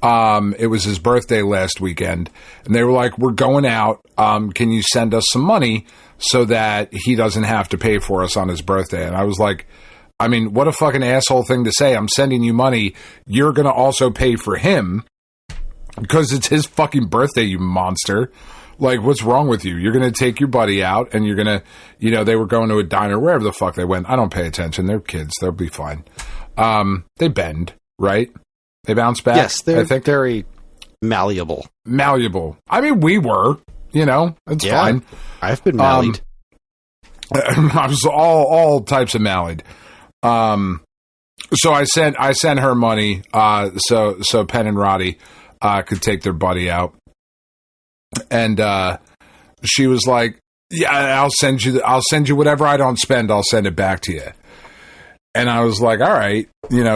It was his birthday last weekend, and they were like, we're going out. Can you send us some money so that he doesn't have to pay for us on his birthday? And I was like, I mean, what a fucking asshole thing to say. I'm sending you money. You're going to also pay for him because it's his fucking birthday, you monster. Like, what's wrong with you? You're going to take your buddy out and you're going to, they were going to a diner, wherever the fuck they went. I don't pay attention. They're kids. They'll be fine. They bend, right? They bounce back. Yes, they're very malleable. Malleable. I mean, we were, it's fine. I've been mallied. I was all types of mallied. So I sent her money, so Penn and Roddy, could take their buddy out. And, she was like, yeah, I'll send you whatever I don't spend. I'll send it back to you. And I was like, all right,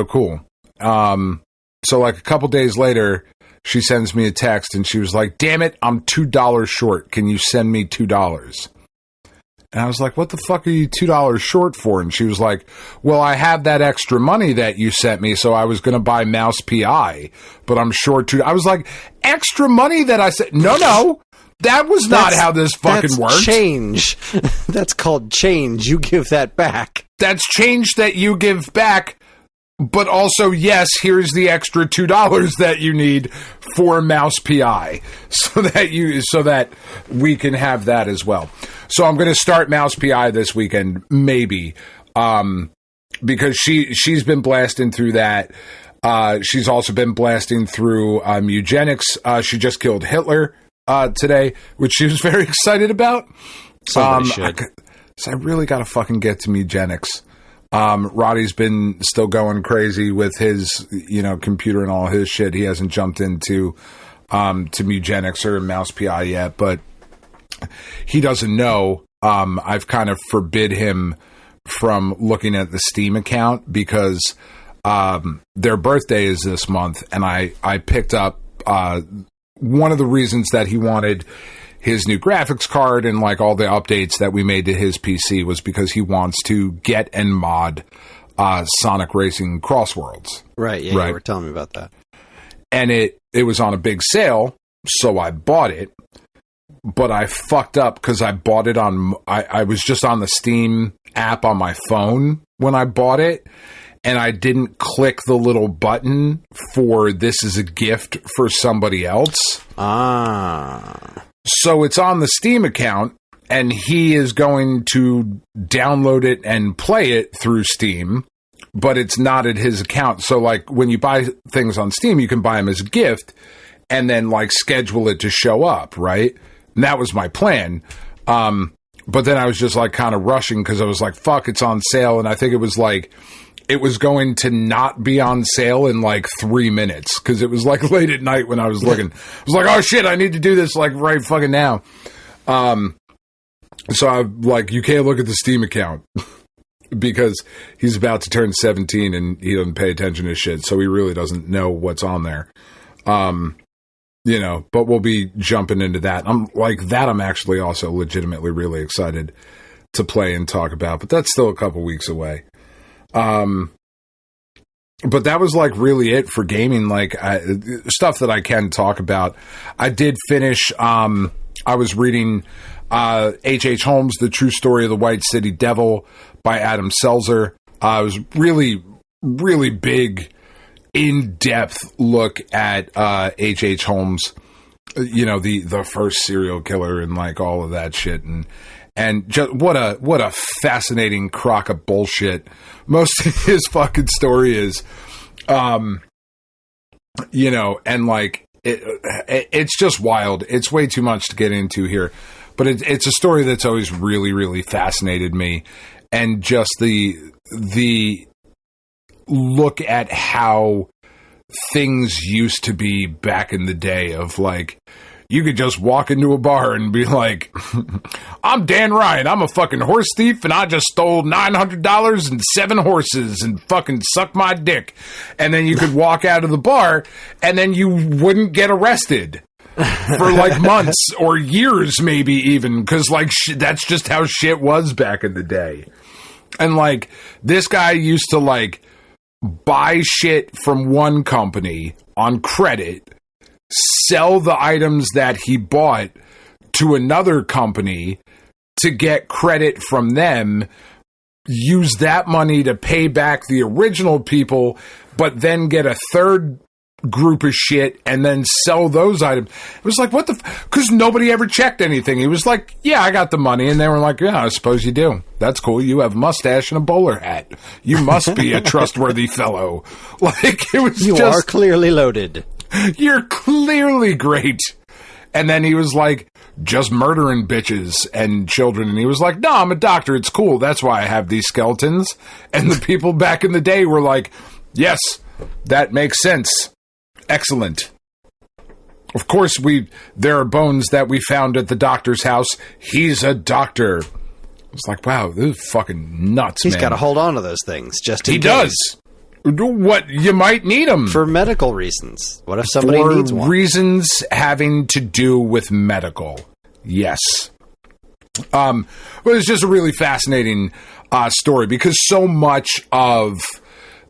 cool. So like a couple days later, she sends me a text and she was like, damn it, I'm $2 short. Can you send me $2? And I was like, what the fuck are you $2 short for? And she was like, well, I have that extra money that you sent me, so I was going to buy Mouse PI, but I'm short $2. I was like, extra money that I said, no, that was not how this fucking works. Change. That's called change. You give that back. That's change that you give back. But also, yes, here's the extra $2 that you need for Mouse PI, so that we can have that as well. So I'm going to start Mouse PI this weekend, maybe, because she's been blasting through that. She's also been blasting through eugenics. She just killed Hitler today, which she was very excited about. Somebody should. I really got to fucking get to eugenics. Roddy's been still going crazy with his, computer and all his shit. He hasn't jumped into to Mugenix or Mouse PI yet, but he doesn't know. I've kind of forbid him from looking at the Steam account because their birthday is this month, and I picked up one of the reasons that he wanted his new graphics card and like all the updates that we made to his PC was because he wants to get and mod Sonic Racing Crossworlds. Right, yeah, you were telling me about that. And it was on a big sale, so I bought it. But I fucked up because I bought it on... I was just on the Steam app on my phone when I bought it, and I didn't click the little button for this is a gift for somebody else. So it's on the Steam account, and he is going to download it and play it through Steam, but it's not at his account. So, like, when you buy things on Steam, you can buy them as a gift and then, like, schedule it to show up, right? And that was my plan. But then I was just, like, kind of rushing because I was like, fuck, it's on sale. And I think it was, like, it was going to not be on sale in, like, 3 minutes because it was, like, late at night when I was looking. I was like, oh, shit, I need to do this, like, right fucking now. So I'm like, you can't look at the Steam account because he's about to turn 17 and he doesn't pay attention to shit. So he really doesn't know what's on there. You know, but we'll be jumping into that. I'm actually also legitimately really excited to play and talk about, but that's still a couple weeks away. But that was like really it for gaming, like stuff that I can talk about. I did finish, I was reading H.H. Holmes, The True Story of the White City Devil by Adam Selzer. It was really, really big, in-depth look at H.H. Holmes, you know, the first serial killer and like all of that shit. And just what a fascinating crock of bullshit most of his fucking story is. You know, and like it's just wild. It's way too much to get into here. But it's a story that's always really, really fascinated me. And just the look at how things used to be back in the day of like, you could just walk into a bar and be like, I'm Dan Ryan, I'm a fucking horse thief, and I just stole $900 and 7 horses and fucking suck my dick. And then you could walk out of the bar and then you wouldn't get arrested for like months or years maybe even, because like that's just how shit was back in the day. And like this guy used to like buy shit from one company on credit, sell the items that he bought to another company to get credit from them, use that money to pay back the original people, but then get a third group of shit and then sell those items. It was like, what the because nobody ever checked anything. He was like, yeah, I got the money. And they were like, yeah, I suppose you do. That's cool. You have a mustache and a bowler hat. You must be a trustworthy fellow. Like, it was you just, are clearly loaded. You're clearly great. And then he was like, just murdering bitches and children. And he was like, no, I'm a doctor. It's cool. That's why I have these skeletons. And the people back in the day were like, yes, that makes sense. Excellent. Of course, there are bones that we found at the doctor's house. He's a doctor. It's like, wow, this is fucking nuts, He's man. got to hold on to those things just in He case. does. What? You might need them. For medical reasons. What if somebody For needs one? reasons having to do with medical. Yes. Well, it's just a really fascinating story because so much of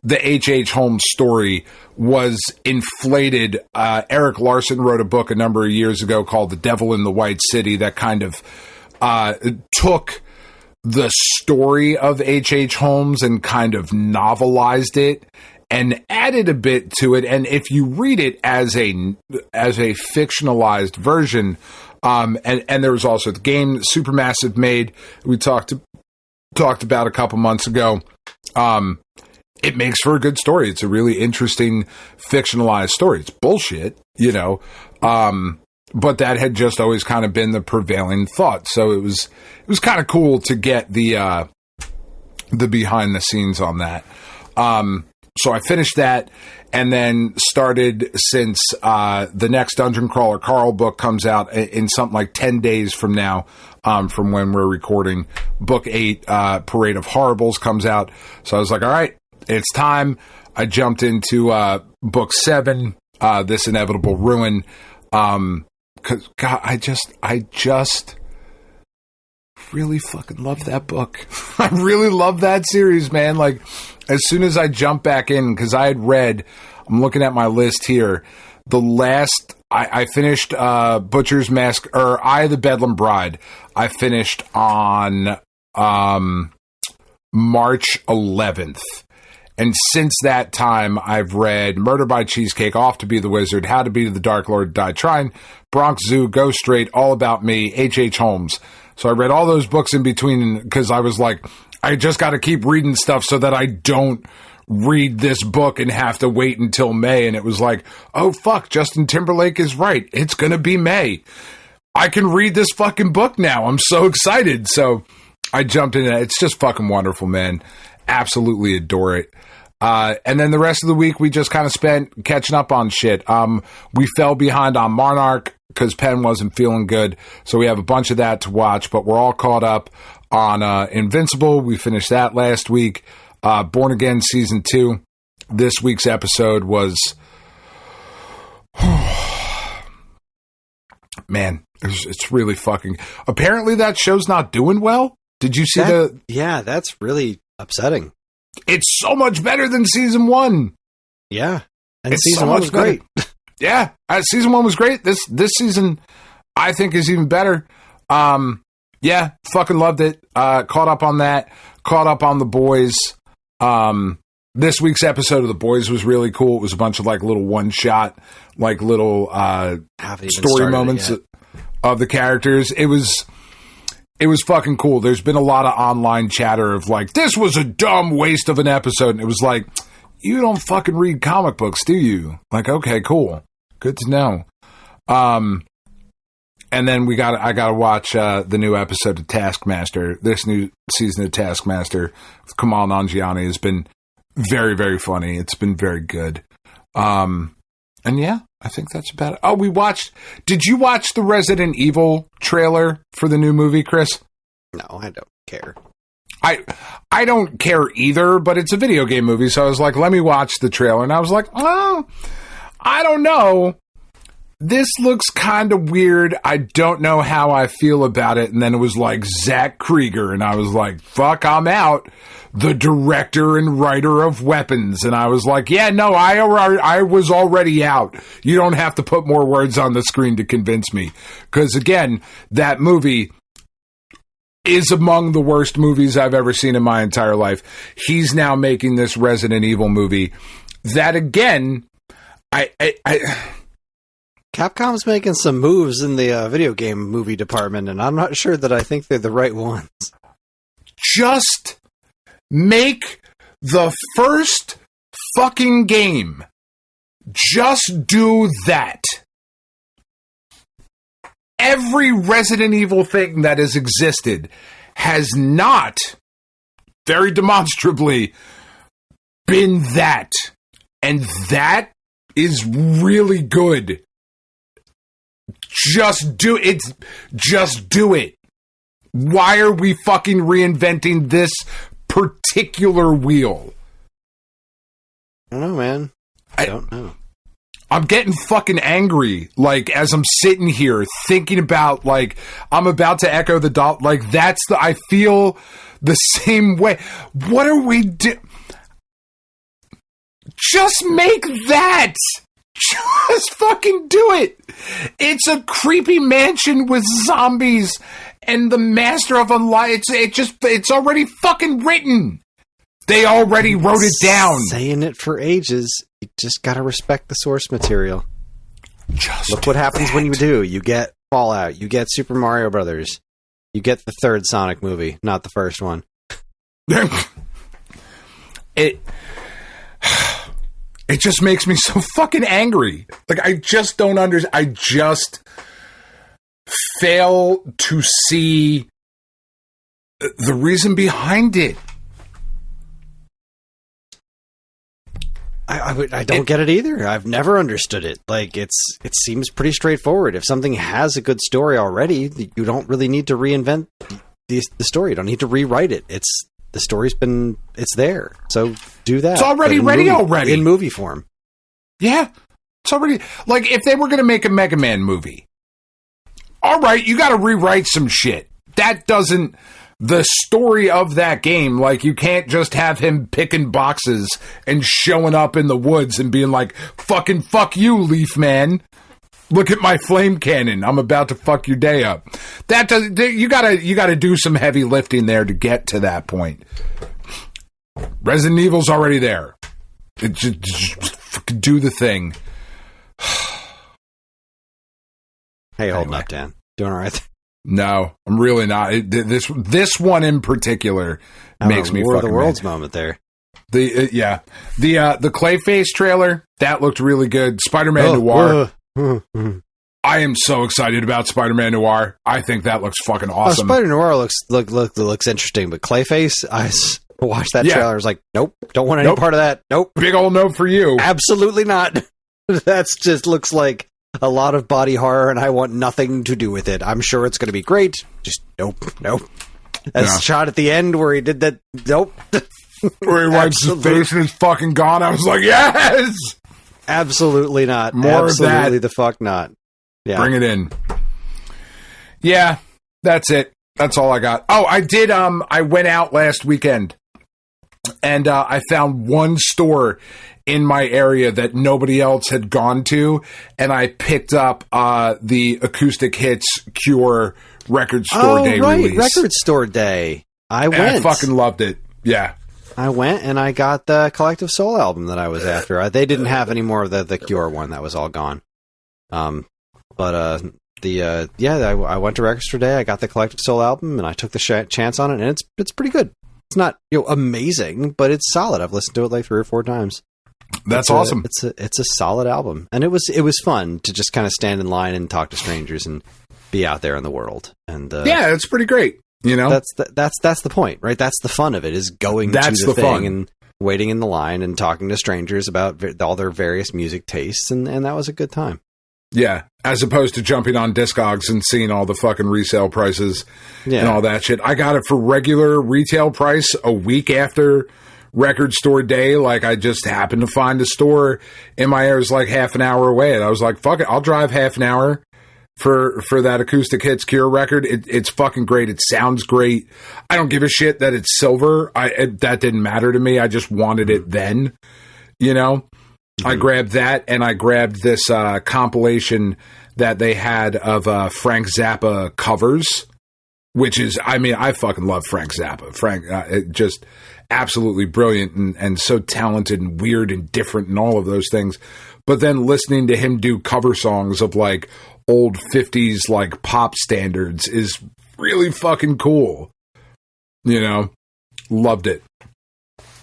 the H.H. Holmes story was inflated. Eric Larson wrote a book a number of years ago called The Devil in the White City that kind of took the story of H.H. Holmes and kind of novelized it and added a bit to it. And if you read it as a fictionalized version, and there was also the game Supermassive made, we talked about a couple months ago. It makes for a good story. It's a really interesting fictionalized story. It's bullshit, you know, but that had just always kind of been the prevailing thought. So it was kind of cool to get the behind the scenes on that. So I finished that and then started, since the next Dungeon Crawler Carl book comes out in something like 10 days from now, from when we're recording. Book 8, Parade of Horribles, comes out. So I was like, all right, it's time. I jumped into book 7, This Inevitable Ruin. 'Cause God, I just really fucking love that book. I really love that series, man. Like, as soon as I jumped back in, because I had read, I'm looking at my list here, the last, I finished Butcher's Mask, or Eye of the Bedlam Bride. I finished on March 11th. And since that time, I've read Murder by Cheesecake, Off to Be the Wizard, How to Be the Dark Lord, Die Trying, Bronx Zoo, Go Straight, All About Me, H.H. Holmes. So I read all those books in between because I was like, I just got to keep reading stuff so that I don't read this book and have to wait until May. And it was like, oh, fuck, Justin Timberlake is right. It's going to be May. I can read this fucking book now. I'm so excited. So I jumped in. It's just fucking wonderful, man. Absolutely adore it. And then the rest of the week, we just kind of spent catching up on shit. We fell behind on Monarch because Penn wasn't feeling good. So we have a bunch of that to watch, but we're all caught up on Invincible. We finished that last week. Born Again Season 2. This week's episode was... Man, it's really fucking... Apparently that show's not doing well. Did you see the... Yeah, that's really upsetting. It's so much better than Season 1. Yeah. And Season 1 was great. Yeah, Season 1 was great. This season, I think, is even better. Yeah, fucking loved it. Caught up on that. Caught up on The Boys. This week's episode of The Boys was really cool. It was a bunch of like little one-shot, like little story moments of the characters. It was fucking cool. There's been a lot of online chatter of like, this was a dumb waste of an episode. And it was like, you don't fucking read comic books, do you? Like, okay, cool. Good to know. And then I got to watch the new episode of Taskmaster. This new season of Taskmaster with Kamal Nanjiani has been very, very funny. It's been very good. And yeah, I think that's about it. Oh, did you watch the Resident Evil trailer for the new movie, Chris? No, I don't care. I don't care either, but it's a video game movie, so I was like, let me watch the trailer. And I was like, oh, I don't know. This looks kind of weird. I don't know how I feel about it. And then it was like Zach Krieger, and I was like, fuck, I'm out. The director and writer of Weapons. And I was like, yeah, no, I was already out. You don't have to put more words on the screen to convince me. Because again, that movie is among the worst movies I've ever seen in my entire life. He's now making this Resident Evil movie that, again, Capcom's making some moves in the video game movie department, and I'm not sure that I think they're the right ones. Just make the first fucking game. Just do that. Every Resident Evil thing that has existed has not, very demonstrably, been that. And that is really good. Just do it. Just do it. Why are we fucking reinventing this particular wheel? I don't know, man. I don't know. I'm getting fucking angry, like, as I'm sitting here thinking about, like, I'm about to echo the dot. Like, I feel the same way. What are we Just make that! Just fucking do it! It's a creepy mansion with zombies and the Master of Unlight. It's already fucking written. They already wrote it down. Saying it for ages. You just gotta respect the source material. Look what happens when you do. You get Fallout. You get Super Mario Brothers. You get the third Sonic movie, not the first one. It just makes me so fucking angry. Like, I just don't understand. I just fail to see the reason behind it. I don't get it either. I've never understood it. Like, it seems pretty straightforward. If something has a good story already, you don't really need to reinvent the story. You don't need to rewrite it. The story's it's there. So do that. It's already ready already. In movie form. Yeah. It's already, like, if they were going to make a Mega Man movie, all right, you got to rewrite some shit. That doesn't, the story of that game, like, you can't just have him picking boxes and showing up in the woods and being like, fucking fuck you, Leaf Man. Look at my flame cannon. I'm about to fuck your day up. That does, you gotta do some heavy lifting there to get to that point. Resident Evil's already there. It just do the thing. Hey, holding up, Dan. Doing all right? No, I'm really not. This one in particular makes me War of fucking the Worlds mad. moment there. The Clayface trailer, that looked really good. Spider-Man Noir. I am so excited about Spider-Man Noir. I think that looks fucking awesome. Spider Noir looks interesting, but Clayface, I watched that trailer. I was like, nope, don't want any part of that. Nope, big old no for you. Absolutely not. That's just looks like a lot of body horror, and I want nothing to do with it. I'm sure it's going to be great. Just nope. That shot at the end where he did that. Nope. Where he wipes his face and it's fucking gone. I was like, yes. Absolutely not. More Absolutely of that. The fuck not. Yeah. Bring it in. Yeah, that's it. That's all I got. Oh, I did. I went out last weekend and I found one store in my area that nobody else had gone to, and I picked up the Acoustic Hits Cure Record Store Day release. Record Store Day. I went. I fucking loved it. Yeah. I went and I got the Collective Soul album that I was after. They didn't have any more of the Cure one. That was all gone. I went to Record Store Day. I got the Collective Soul album and I took the chance on it, and it's pretty good. It's not amazing, but it's solid. I've listened to it like 3 or 4 times. That's awesome. It's a solid album, and it was fun to just kind of stand in line and talk to strangers and be out there in the world. And yeah, it's pretty great. You know, that's the point, right? That's the fun of it, is going to the thing fun. And waiting in the line and talking to strangers about all their various music tastes, and that was a good time. Yeah, as opposed to jumping on Discogs and seeing all the fucking resale prices and all that shit. I got it for regular retail price a week after Record Store Day. Like, I just happened to find a store in my area. It was like half an hour away, and I was like, fuck it, I'll drive half an hour for that Acoustic Hits Cure record. It's fucking great. It sounds great. I don't give a shit that it's silver. That didn't matter to me. I just wanted it then, you know? Mm-hmm. I grabbed that, and I grabbed this compilation that they had of Frank Zappa covers, which is, I mean, I fucking love Frank Zappa. Frank, just absolutely brilliant and so talented and weird and different and all of those things. But then listening to him do cover songs of like old 50s like pop standards is really fucking cool. You know, loved it.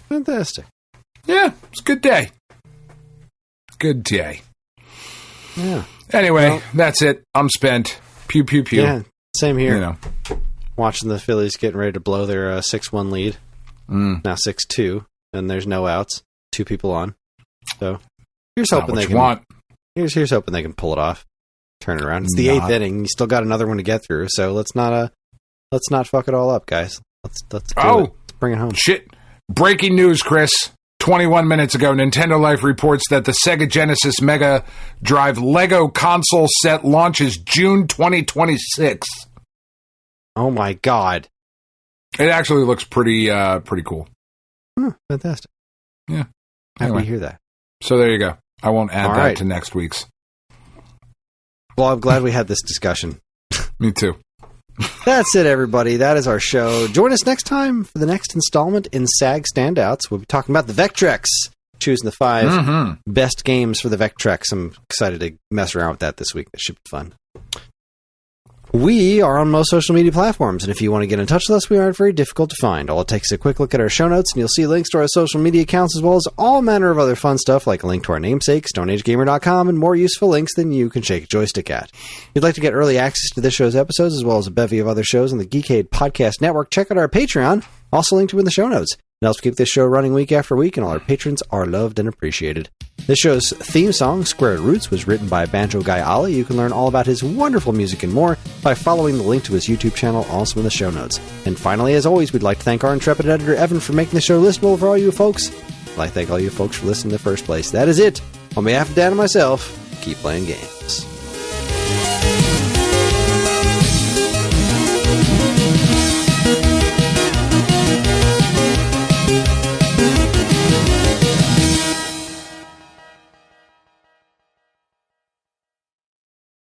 Fantastic. Yeah, it's a good day. Good day. Yeah. Anyway, that's it. I'm spent. Pew, pew, pew. Yeah, same here. You know. Watching the Phillies getting ready to blow their 6-1 lead. Now 6-2, and there's no outs. 2 people on. So here's hoping they can. Here's hoping they can pull it off. Turn it around. It's the 8th inning. You still got another one to get through. So let's not fuck it all up, guys. Let's do it. Let's bring it home. Shit! Breaking news, Chris. 21 minutes ago, Nintendo Life reports that the Sega Genesis Mega Drive Lego console set launches June 2026. Oh my god! It actually looks pretty cool. Fantastic. Yeah. Happy to hear that. So there you go. I won't add that to next week's. Well, I'm glad we had this discussion. Me too. That's it, everybody. That is our show. Join us next time for the next installment in SAG Standouts. We'll be talking about the Vectrex, choosing the 5 best games for the Vectrex. I'm excited to mess around with that this week. It should be fun. We are on most social media platforms, and if you want to get in touch with us, we aren't very difficult to find. All it takes is a quick look at our show notes, and you'll see links to our social media accounts, as well as all manner of other fun stuff, like a link to our namesake, StoneAgeGamer.com, and more useful links than you can shake a joystick at. If you'd like to get early access to this show's episodes, as well as a bevy of other shows on the Geekade Podcast Network, check out our Patreon, also linked to in the show notes. helps keep this show running week after week, and all our patrons are loved and appreciated. This show's theme song, Square Roots, was written by Banjo Guy Ollie. You can learn all about his wonderful music and more by following the link to his YouTube channel, also in the show notes. And finally, as always, we'd like to thank our intrepid editor, Evan, for making the show listenable for all you folks. I'd like to thank all you folks for listening in the first place. That is it. On behalf of Dan and myself, keep playing games.